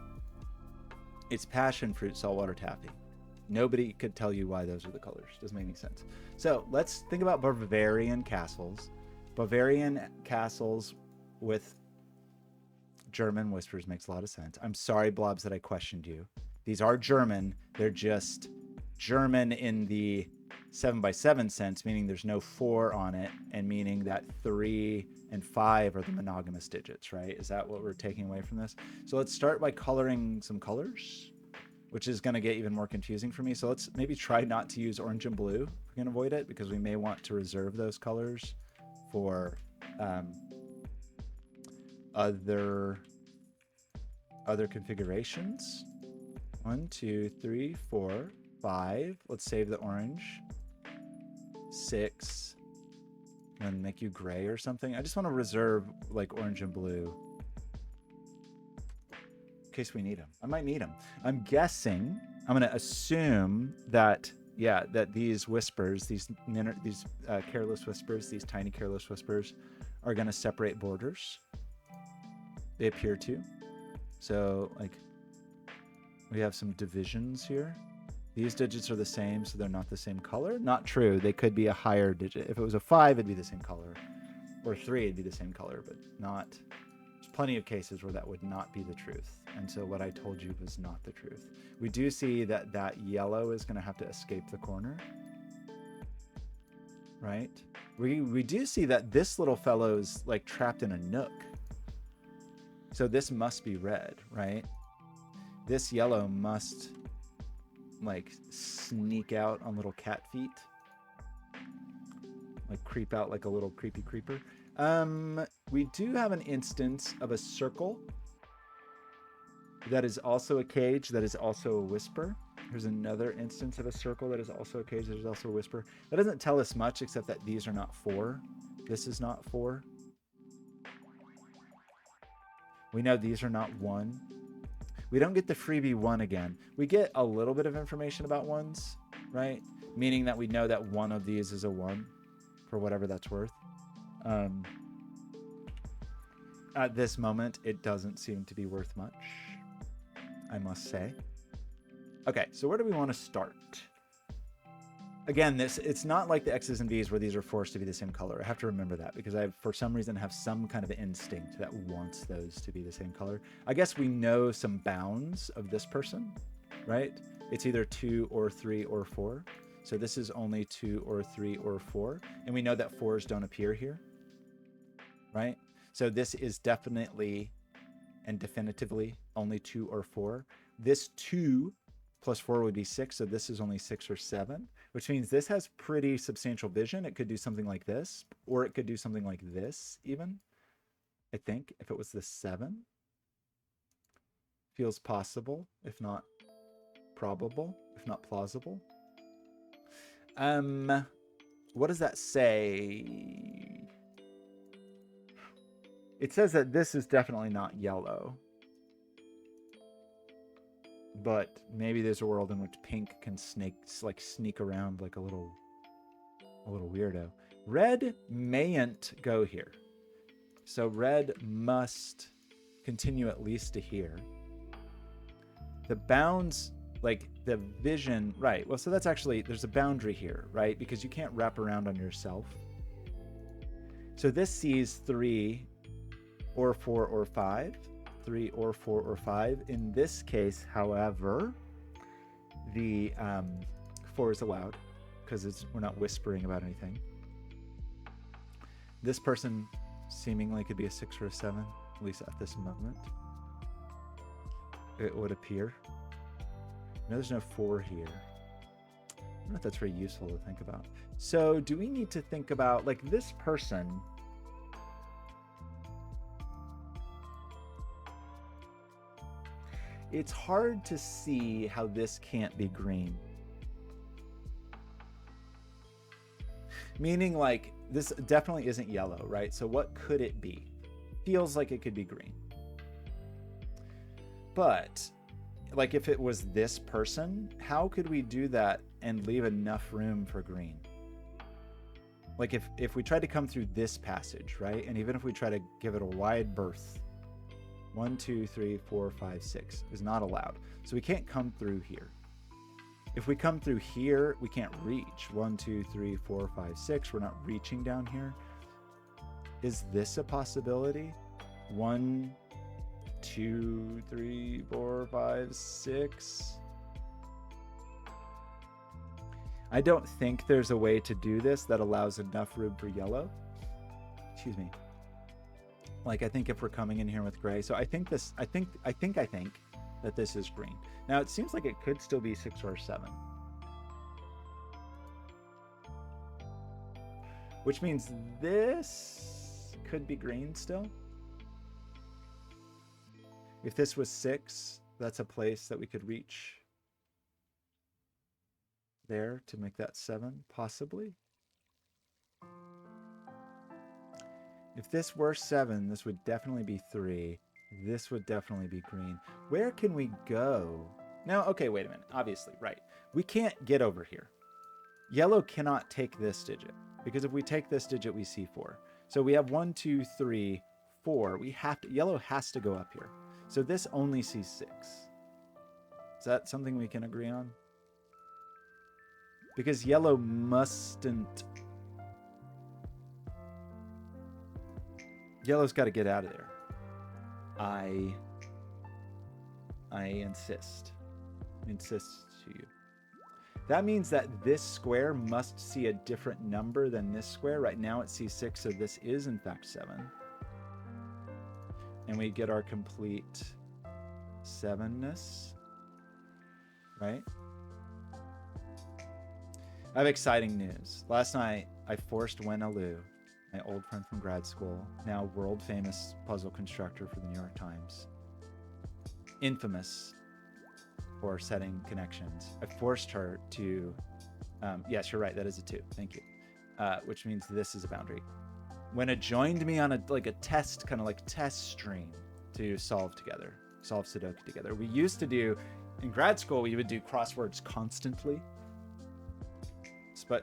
it's passion fruit saltwater taffy. Nobody could tell you why those are the colors. Doesn't make any sense. So let's think about Bavarian castles. Bavarian castles with German whispers makes a lot of sense. I'm sorry, Blobz, that I questioned you. These are German. They're just German in the 7x7 sense, meaning there's no 4 on it, and meaning that 3 and 5 are the monogamous digits, right? Is that what we're taking away from this? So let's start by coloring some colors, which is going to get even more confusing for me. So let's maybe try not to use orange and blue if we can avoid it, because we may want to reserve those colors for other configurations. 1, 2, 3, 4, 5. Let's save the orange. 6. And make you gray or something. I just want to reserve like orange and blue in case we need them. I might need them. I'm guessing, I'm going to assume that, yeah, that these whispers, these careless whispers, these tiny careless whispers are going to separate borders. They appear to. So like, we have some divisions here. These digits are the same, so they're not the same color. Not true. They could be a higher digit. If it was a 5, it'd be the same color. Or 3, it'd be the same color, but not. There's plenty of cases where that would not be the truth. And so what I told you was not the truth. We do see that that yellow is going to have to escape the corner. Right? We do see that this little fellow is like trapped in a nook. So this must be red, right? This yellow must like sneak out on little cat feet, like creep out like a little creepy creeper. We do have an instance of a circle that is also a cage, that is also a whisper. Here's another instance of a circle that is also a cage, that is also a whisper. That doesn't tell us much except that these are not 4. This is not 4. We know these are not 1. We don't get the freebie 1 again. We get a little bit of information about 1s, right? Meaning that we know that one of these is a 1 for whatever that's worth. At this moment, it doesn't seem to be worth much, I must say. Okay, so where do we want to start? Again, it's not like the X's and V's where these are forced to be the same color. I have to remember that because I, for some reason, have some kind of instinct that wants those to be the same color. I guess we know some bounds of this person, right? It's either 2 or 3 or 4. So this is only 2 or 3 or 4. And we know that 4s don't appear here, right? So this is definitely and definitively only 2 or 4. This 2 plus 4 would be 6. So this is only 6 or 7, which means this has pretty substantial vision. It could do something like this, or it could do something like this even. I think if it was the 7, feels possible, if not probable, if not plausible. What does that say? It says that this is definitely not yellow. But maybe there's a world in which pink can sneak around like a little weirdo. Red mayn't go here. So red must continue at least to here. The bounds, like the vision, right. Well, so that's actually, there's a boundary here, right? Because you can't wrap around on yourself. So this sees 3 or 4 or 5. 3 or 4 or 5. In this case, however, the 4 is allowed because we're not whispering about anything. This person seemingly could be a 6 or a 7, at least at this moment. It would appear. No, there's no 4 here. I don't know if that's very useful to think about. So do we need to think about, like, this person? It's hard to see how this can't be green. Meaning, like, this definitely isn't yellow, right? So what could it be? Feels like it could be green. But, like, if it was this person, how could we do that and leave enough room for green? Like, if we tried to come through this passage, right? And even if we try to give it a wide berth, 1, 2, 3, 4, 5, 6 is not allowed. So we can't come through here. If we come through here, we can't reach. 1, 2, 3, 4, 5, 6. We're not reaching down here. Is this a possibility? 1, 2, 3, 4, 5, 6. I don't think there's a way to do this that allows enough room for yellow. Excuse me. Like, I think if we're coming in here with gray, so I think that this is green. Now it seems like it could still be 6 or 7, which means this could be green still. If this was 6, that's a place that we could reach there to make that 7, possibly. If this were 7, this would definitely be 3. This would definitely be green. Where can we go? Now, okay, wait a minute. Obviously, right. We can't get over here. Yellow cannot take this digit, because if we take this digit, we see 4. So we have 1, 2, 3, 4. Yellow has to go up here. So this only sees 6. Is that something we can agree on? Because yellow mustn't. Yellow's got to get out of there. I insist to you. That means that this square must see a different number than this square. Right now it sees 6, so this is in fact 7. And we get our complete 7-ness, right? I have exciting news. Last night I forced Wen Alu, my old friend from grad school, now world famous puzzle constructor for the New York Times, infamous for setting connections. I forced her to, yes, you're right, that is a 2, thank you. Which means this is a boundary. When it joined me on a test, kind of like test stream to solve Sudoku together. We used to do, in grad school, we would do crosswords constantly,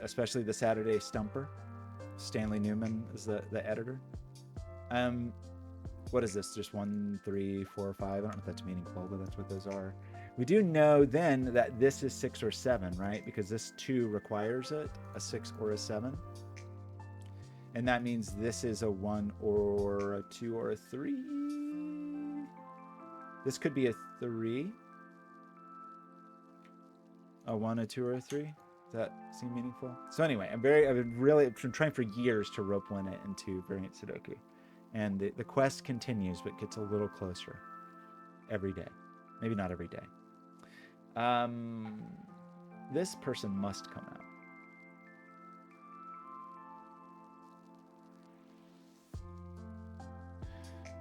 especially the Saturday stumper. Stanley Newman is the editor. What is this? Just 1, 3, 4, 5. I don't know if that's meaningful, but that's what those are. We do know then that this is 6 or 7, right? Because this 2 requires it, a 6 or a 7. And that means this is a 1 or a 2 or a 3. This could be a 3. A 1, a 2, or a 3. Does that seem meaningful? So anyway, I've been trying for years to rope one it into variant Sudoku. And the quest continues, but gets a little closer every day. Maybe not every day. This person must come out.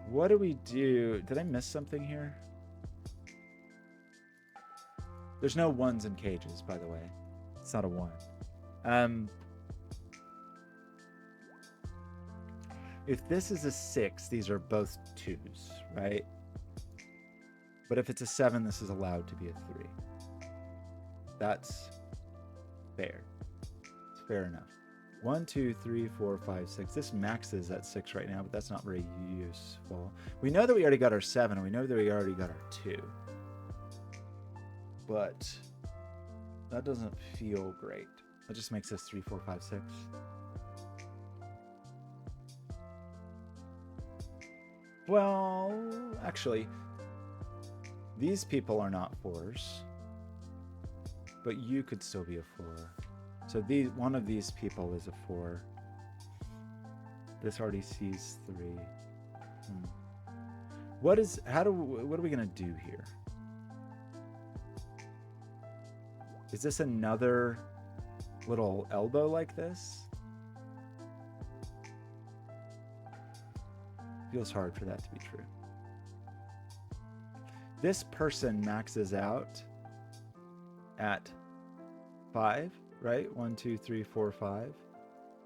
What do we do? Did I miss something here? There's no 1s in cages, by the way. It's not a 1. If this is a 6, these are both 2s, right? But if it's a 7, this is allowed to be a 3. That's fair. It's fair enough. 1, 2, 3, 4, 5, 6. This maxes at 6 right now, but that's not very useful. We know that we already got our 7, and we know that we already got our 2. But that doesn't feel great. That just makes this 3, 4, 5, 6. Well, actually, these people are not 4s, but you could still be a 4. So one of these people is a 4. This already sees 3. What are we gonna do here? Is this another little elbow like this? Feels hard for that to be true. This person maxes out at 5, right? 1, 2, 3, 4, 5.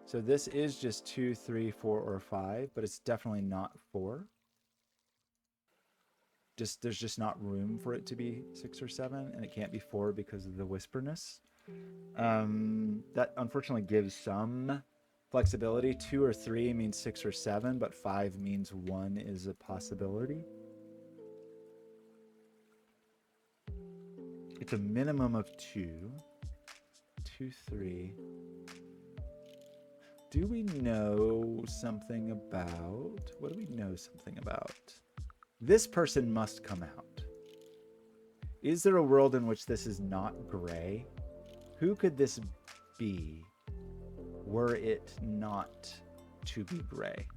So this is just 2, 3, 4, or 5, but it's definitely not 4. There's just not room for it to be 6 or 7, and it can't be 4 because of the whisperness. That unfortunately gives some flexibility. 2 or 3 means 6 or 7, but 5 means 1 is a possibility. It's a minimum of 2. 2, 3. Do we know something about? What do we know something about? This person must come out. Is there a world in which this is not gray? Who could this be were it not to be gray?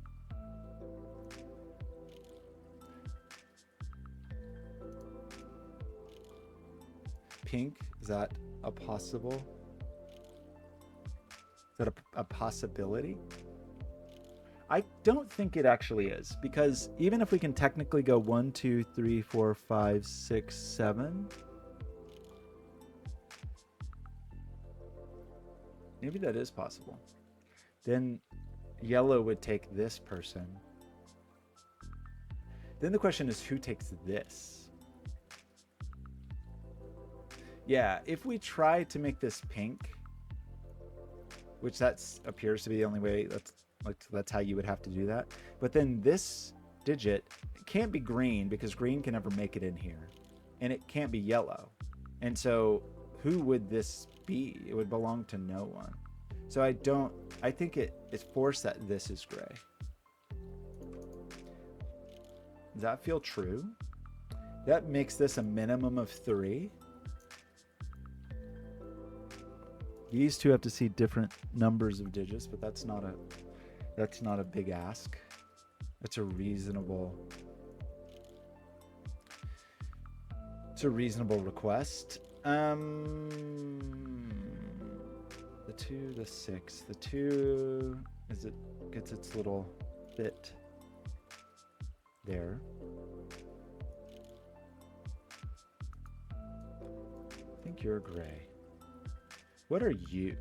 Pink, is that a possible? Is that a possibility? I don't think it actually is, because even if we can technically go 1, 2, 3, 4, 5, 6, 7, maybe that is possible. Then yellow would take this person. Then the question is, who takes this? Yeah, if we try to make this pink, which appears to be the only way, that's how you would have to do that. But then this digit can't be green, because green can never make it in here. And it can't be yellow. And so who would this be? It would belong to no one. So I think it is forced that this is gray. Does that feel true? That makes this a minimum of 3. These two have to see different numbers of digits, but that's not a big ask. It's a reasonable request. The 2, the 6. The 2 gets its little bit there. I think you're gray. What are you?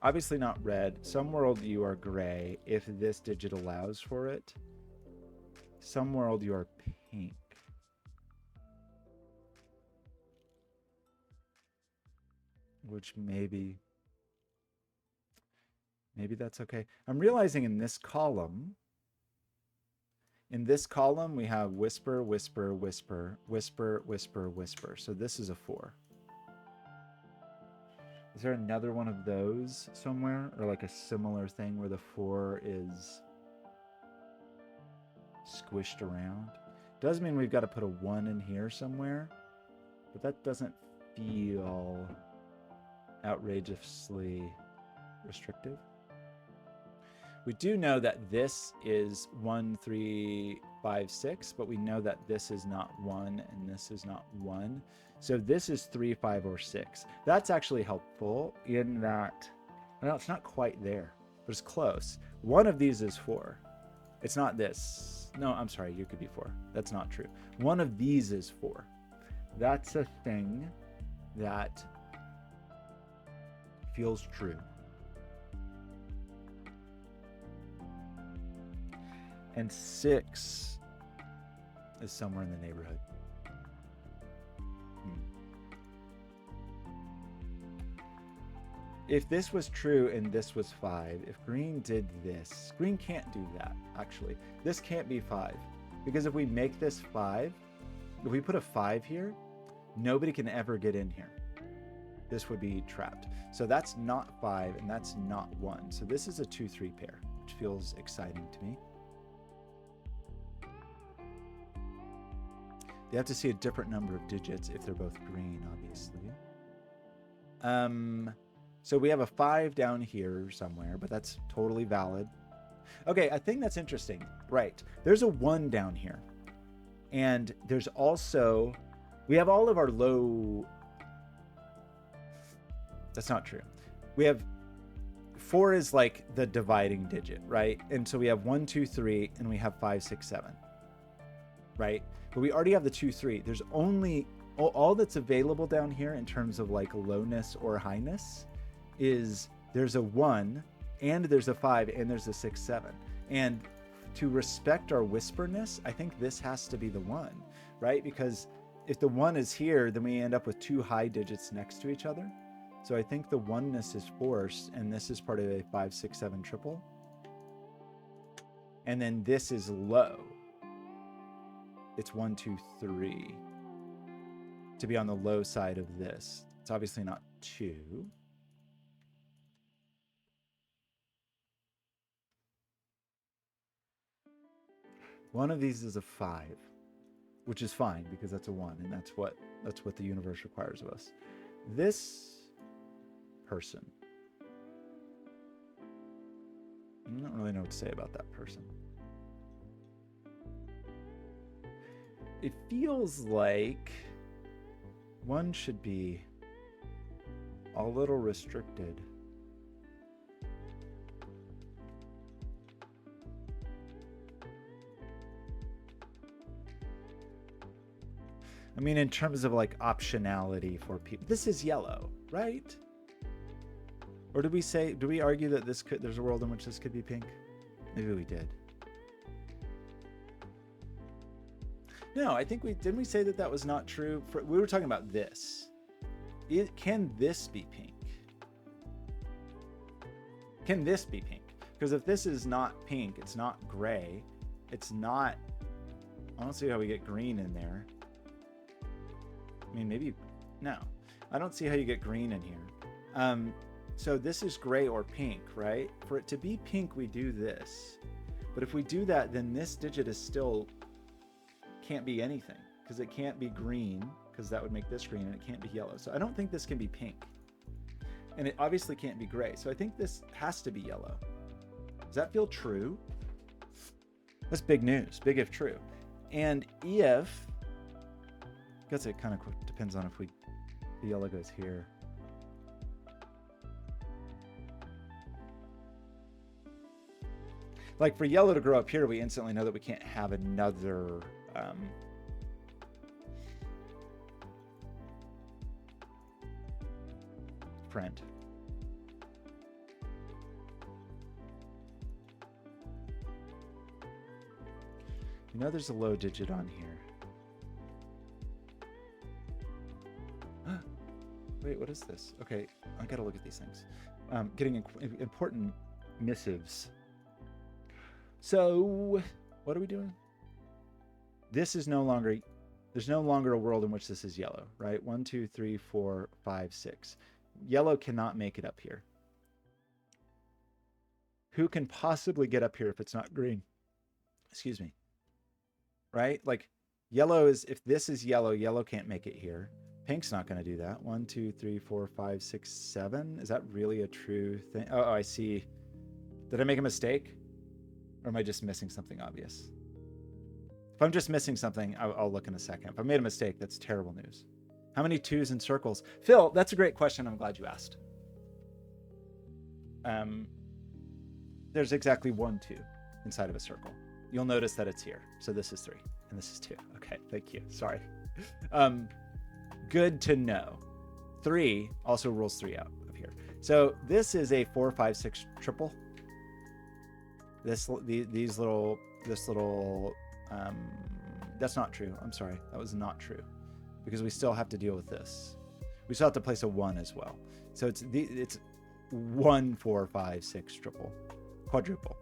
Obviously not red. Some world you are gray if this digit allows for it. Some world you are pink. Which maybe Maybe that's okay. I'm realizing in this column we have whisper, whisper, whisper, whisper, whisper, whisper. So this is a 4. Is there another one of those somewhere, or like a similar thing where the 4 is squished around? Does mean we've got to put a 1 in here somewhere, but that doesn't feel outrageously restrictive. We do know that this is 1, 3, 5, 6, but we know that this is not 1 and this is not 1. So this is 3, 5, or 6. That's actually helpful in that, well, it's not quite there, but it's close. One of these is 4. It's not this. No, I'm sorry, you could be 4. That's not true. One of these is 4. That's a thing that feels true. And 6 is somewhere in the neighborhood. If this was true and this was 5, if green did this, green can't do that, actually. This can't be 5. Because if we make this 5, if we put a 5 here, nobody can ever get in here. This would be trapped. So that's not 5 and that's not 1. So this is a 2, 3 pair, which feels exciting to me. They have to see a different number of digits if they're both green, obviously. So we have a 5 down here somewhere, but that's totally valid. Okay, I think that's interesting. Right. There's a 1 down here. And there's also, we have all of our low. That's not true. We have 4 is like the dividing digit, right? And so we have 1, 2, 3, and we have 5, 6, 7, right? But we already have the 2, 3. There's only, all that's available down here in terms of like lowness or highness is there's a 1 and there's a 5 and there's a 6, 7. And to respect our whisperness, I think this has to be the 1, right? Because if the 1 is here, then we end up with 2 high digits next to each other. So I think the oneness is forced, and this is part of a 5, 6, 7 triple. And then this is low. It's 1, 2, 3 to be on the low side of this. It's obviously not 2. One of these is a 5, which is fine because that's a 1, and that's what the universe requires of us. This person, I don't really know what to say about that person. It feels like 1 should be a little restricted. I mean, in terms of like optionality for people, this is yellow, right? Or do we argue that there's a world in which this could be pink? Maybe we did. No, I think didn't we say that was not true? We were talking about this. Can this be pink? Can this be pink? Because if this is not pink, it's not gray, it's not, I don't see how we get green in there. I mean, maybe, no. I don't see how you get green in here. So this is gray or pink, right? For it to be pink, we do this. But if we do that, then this digit is still, can't be anything. Because it can't be green, because that would make this green, and it can't be yellow. So I don't think this can be pink. And it obviously can't be gray. So I think this has to be yellow. Does that feel true? That's big news, big if true. And if, I guess it kind of depends on if the yellow goes here. Like for yellow to grow up here, we instantly know that we can't have another friend. You know there's a low digit on here. Wait, what is this? Okay, I gotta look at these things. Getting important missives. So what are we doing? This is no longer, there's no longer a world in which this is yellow, right? 1, 2, 3, 4, 5, 6. Yellow cannot make it up here. Who can possibly get up here if it's not green? Excuse me. Right? Like yellow is, if this is yellow, yellow can't make it here. Pink's not going to do that. 1, 2, 3, 4, 5, 6, 7. Is that really a true thing? Oh, I see. Did I make a mistake? Or am I just missing something obvious? If I'm just missing something, I'll look in a second. If I made a mistake, that's terrible news. How many 2s in circles? Phil, that's a great question. I'm glad you asked. There's exactly 1 2 inside of a circle. You'll notice that it's here. So this is 3 and this is 2. Okay, thank you. Sorry. Good to know. 3 also rules 3 out of here. So this is a 4, 5, 6 triple. This little, that's not true. I'm sorry. That was not true because we still have to deal with this. We still have to place a 1 as well. So it's 1, 4, 5, 6 triple, quadruple.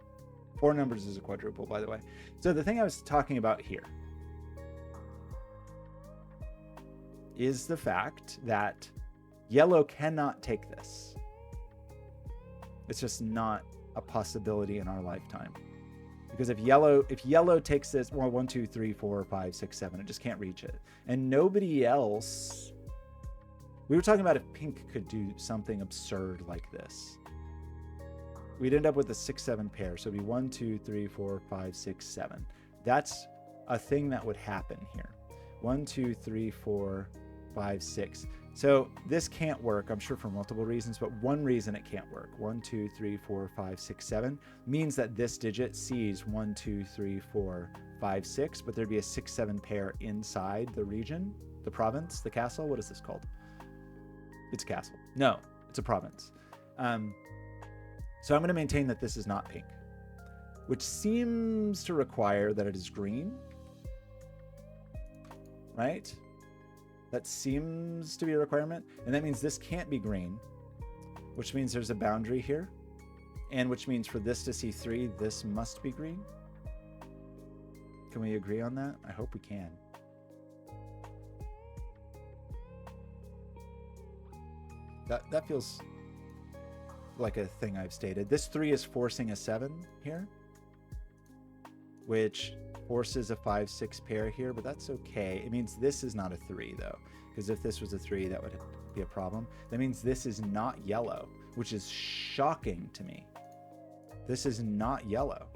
4 numbers is a quadruple, by the way. So the thing I was talking about here is the fact that yellow cannot take this. It's just not a possibility in our lifetime. Because if yellow takes this, well, 1, 2, 3, 4, 5, 6, 7, it just can't reach it. And nobody else, we were talking about if pink could do something absurd like this. We'd end up with a 6, 7 pair. So it'd be 1, 2, 3, 4, 5, 6, 7. That's a thing that would happen here. 1, 2, 3, 4, 5, 6. So this can't work, I'm sure for multiple reasons, but one reason it can't work, 1, 2, 3, 4, 5, 6, 7, means that this digit sees 1, 2, 3, 4, 5, 6, but there'd be a 6, 7 pair inside the region, the province, the castle. What is this called? It's a castle. No, it's a province. So I'm going to maintain that this is not pink, which seems to require that it is green, right? That seems to be a requirement. And that means this can't be green, which means there's a boundary here. And which means for this to see 3, this must be green. Can we agree on that? I hope we can. That feels like a thing I've stated. This 3 is forcing a 7 here, which forces a 5, 6 pair here, but that's okay. It means this is not a 3 though, because if this was a 3, that would be a problem. That means this is not yellow, which is shocking to me. This is not yellow.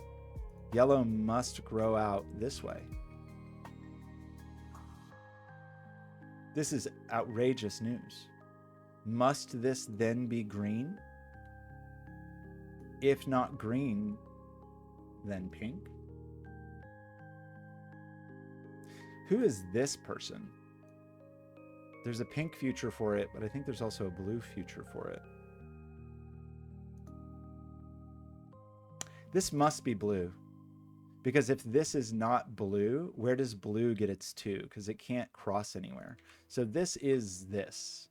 Yellow must grow out this way. This is outrageous news. Must this then be green? If not green, then pink? Who is this person? There's a pink future for it, but I think there's also a blue future for it. This must be blue. Because if this is not blue, where does blue get its 2? Because it can't cross anywhere. So this is this.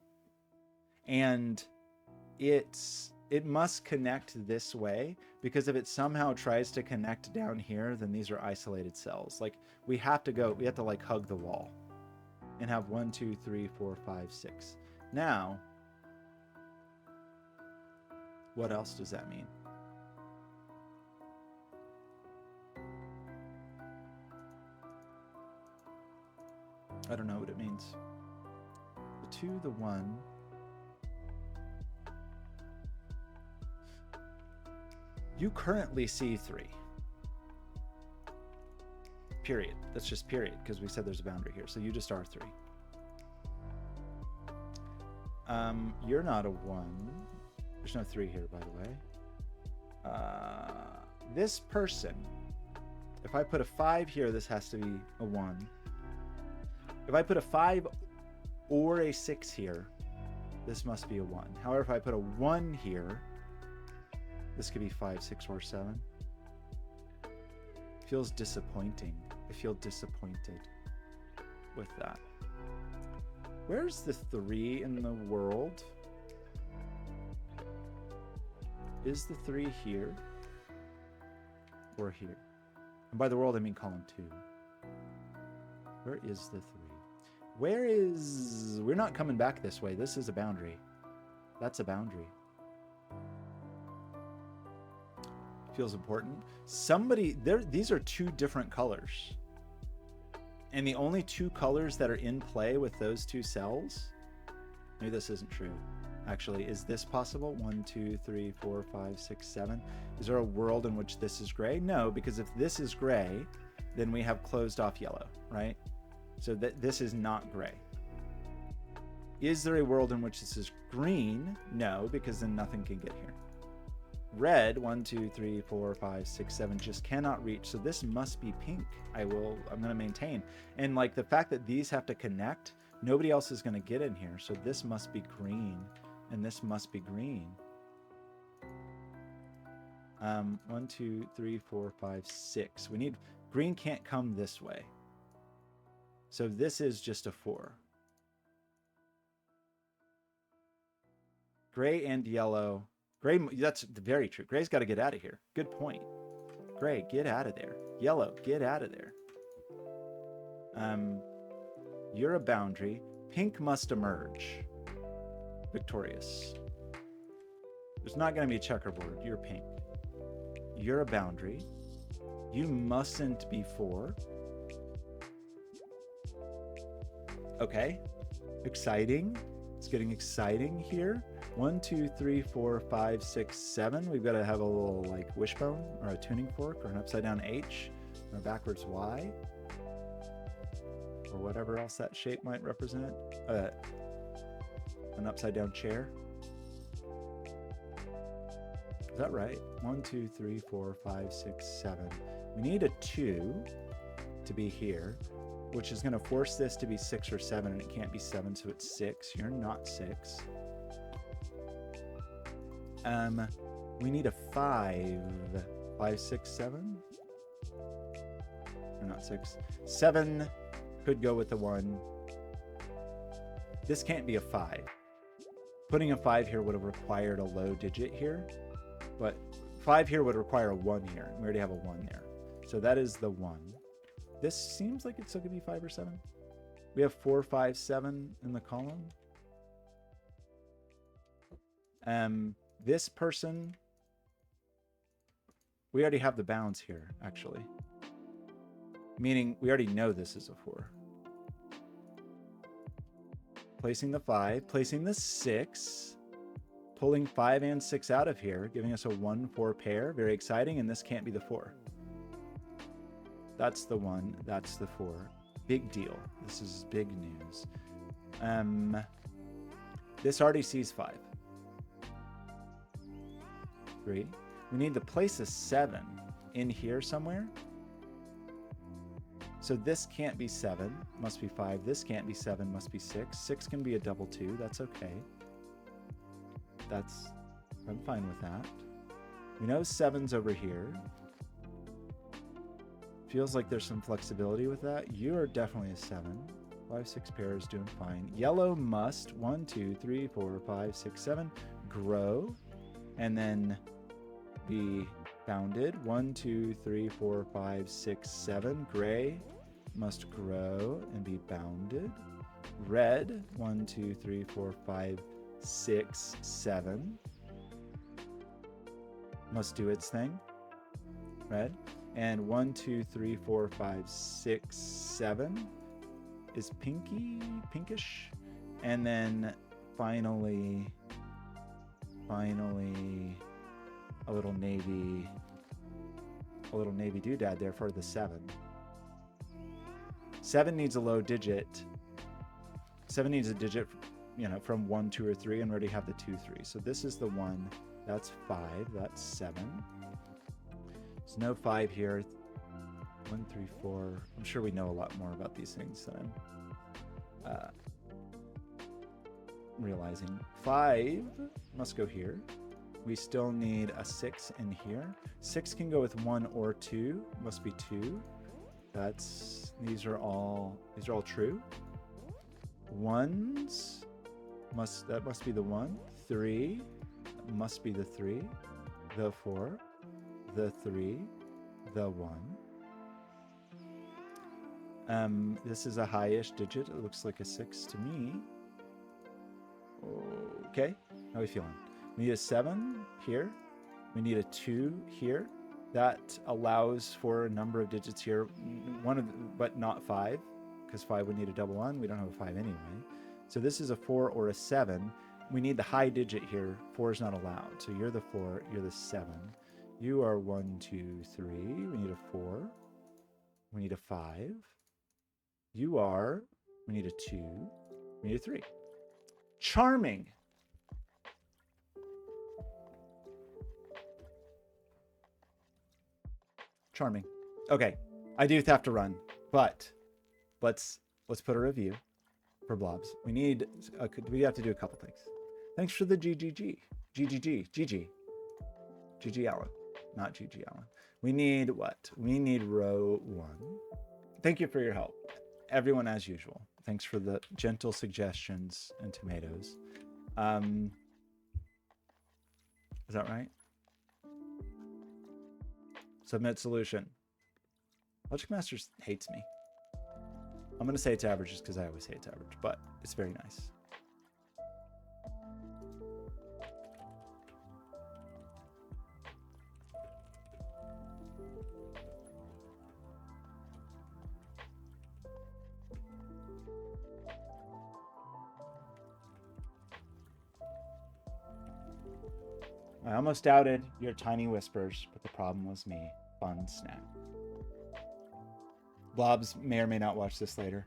And it must connect this way, because if it somehow tries to connect down here, then these are isolated cells. Like we have to like hug the wall and have 1, 2, 3, 4, 5, 6. Now, what else does that mean? I don't know what it means. The 2, the 1. You currently see 3. Period. That's just period, because we said there's a boundary here. So you just are 3. You're not a 1. There's no 3 here, by the way. This person, if I put a 5 here, this has to be a 1. If I put a 5 or a 6 here, this must be a 1. However, if I put a 1 here, this could be 5, 6, or 7. Feels disappointing. I feel disappointed with that. Where's the 3 in the world? Is the 3 here or here? And by the world, I mean column 2. Where is the 3? Where is... We're not coming back this way. This is a boundary. That's a boundary. Feels important. Somebody... These are 2 different colors. And the only 2 colors that are in play with those 2 cells... Maybe this isn't true. Actually, is this possible? 1, 2, 3, 4, 5, 6, 7. Is there a world in which this is gray? No, because if this is gray, then we have closed off yellow, right? So this is not gray. Is there a world in which this is green? No, because then nothing can get here. Red, 1, 2, 3, 4, 5, 6, 7, just cannot reach. So this must be pink. I'm going to maintain. And like the fact that these have to connect, nobody else is going to get in here. So this must be green. And this must be green. 1, 2, 3, 4, 5, 6. We need... Green can't come this way. So this is just a 4. Gray and yellow. Gray, that's very true. Gray's got to get out of here. Good point. Gray, get out of there. Yellow, get out of there. You're a boundary. Pink must emerge. Victorious. There's not going to be a checkerboard. You're pink. You're a boundary. You mustn't be 4. Okay. Exciting. It's getting exciting here. 1, 2, 3, 4, 5, 6, 7. We've got to have a little like wishbone or a tuning fork or an upside down H or a backwards Y or whatever else that shape might represent. An upside down chair. Is that right? 1, 2, 3, 4, 5, 6, 7. We need a 2 to be here, which is going to force this to be 6 or 7, and it can't be 7, so it's 6. You're not 6. We need a 5. 5, 6, 7? Or not 6. 7 could go with the 1. This can't be a 5. Putting a 5 here would have required a low digit here, but 5 here would require a 1 here. We already have a 1 there. So that is the 1. This seems like it still could be 5 or 7. We have 4, 5, 7 in the column. This person, we already have the bounds here, actually. Meaning we already know this is a 4. Placing the 5, placing the 6, pulling 5 and 6 out of here, giving us a 1, 4 pair. Very exciting, and this can't be the 4. That's the 1, that's the 4. Big deal. This is big news. This already sees 5. 3. We need to place a 7 in here somewhere. So this can't be 7, must be 5. This can't be 7, must be 6. 6 can be a double 2, that's okay. I'm fine with that. We know 7's over here. Feels like there's some flexibility with that. You are definitely a 7. 5, 6 pair is doing fine. Yellow must 1, 2, 3, 4, 5, 6, 7 grow and then be bounded. 1, 2, 3, 4, 5, 6, 7. Gray must grow and be bounded. Red 1, 2, 3, 4, 5, 6, 7 must do its thing. Red. And 1, 2, 3, 4, 5, 6, 7 is pinkish. And then finally a little navy doodad there for the 7. 7 needs a low digit. 7 needs a digit, from 1, 2, or 3, and we already have the 2, 3. So this is the 1. That's 5. That's 7. There's no 5 here. 1, 3, 4. I'm sure we know a lot more about these things than I'm realizing. 5 must go here. We still need a 6 in here. 6 can go with 1 or 2. Must be 2. These are all true. 1s must be the 1. 3 must be the 3. the 4, the 3, the 1. This is a high-ish digit. It looks like a 6 to me. Okay, how are we feeling? We need a 7 here. We need a 2 here. That allows for a number of digits here, but not 5, because 5 would need a double 1. We don't have a 5 anyway. So this is a 4 or a 7. We need the high digit here. 4 is not allowed. So you're the 4, you're the 7. You are 1, 2, 3. We need a 4. We need a 5. You are, we need a 2. We need a 3. Charming. Charming. Okay, I do have to run, but let's put a review for Blobz. We have to do a couple things. Thanks for the GG Allen, not GG Allen. We need what? We need row 1. Thank you for your help, everyone, as usual. Thanks for the gentle suggestions and tomatoes. Is that right? Submit solution. Logic Masters hates me. I'm going to say it's average just because I always say it's average, but it's very nice. I almost doubted your tiny whispers, but the problem was me. Fun snap. Blobz may or may not watch this later.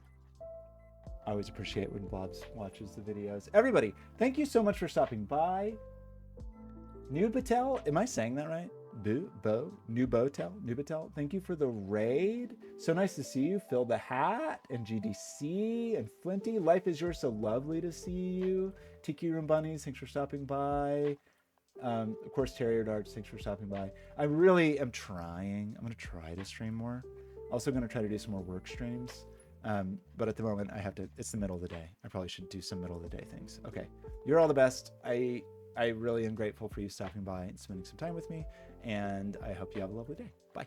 I always appreciate when Blobz watches the videos. Everybody, thank you so much for stopping by. Nubatel, am I saying that right? Nubatel, thank you for the raid. So nice to see you. Phil the Hat and GDC and Flinty. Life is yours, so lovely to see you. Tiki Room Bunnies, thanks for stopping by. Of course, Terrier Darts, thanks for stopping by. I really am trying. I'm going to try to stream more. Also going to try to do some more work streams. But at the moment, it's the middle of the day. I probably should do some middle of the day things. Okay. You're all the best. I really am grateful for you stopping by and spending some time with me. And I hope you have a lovely day. Bye.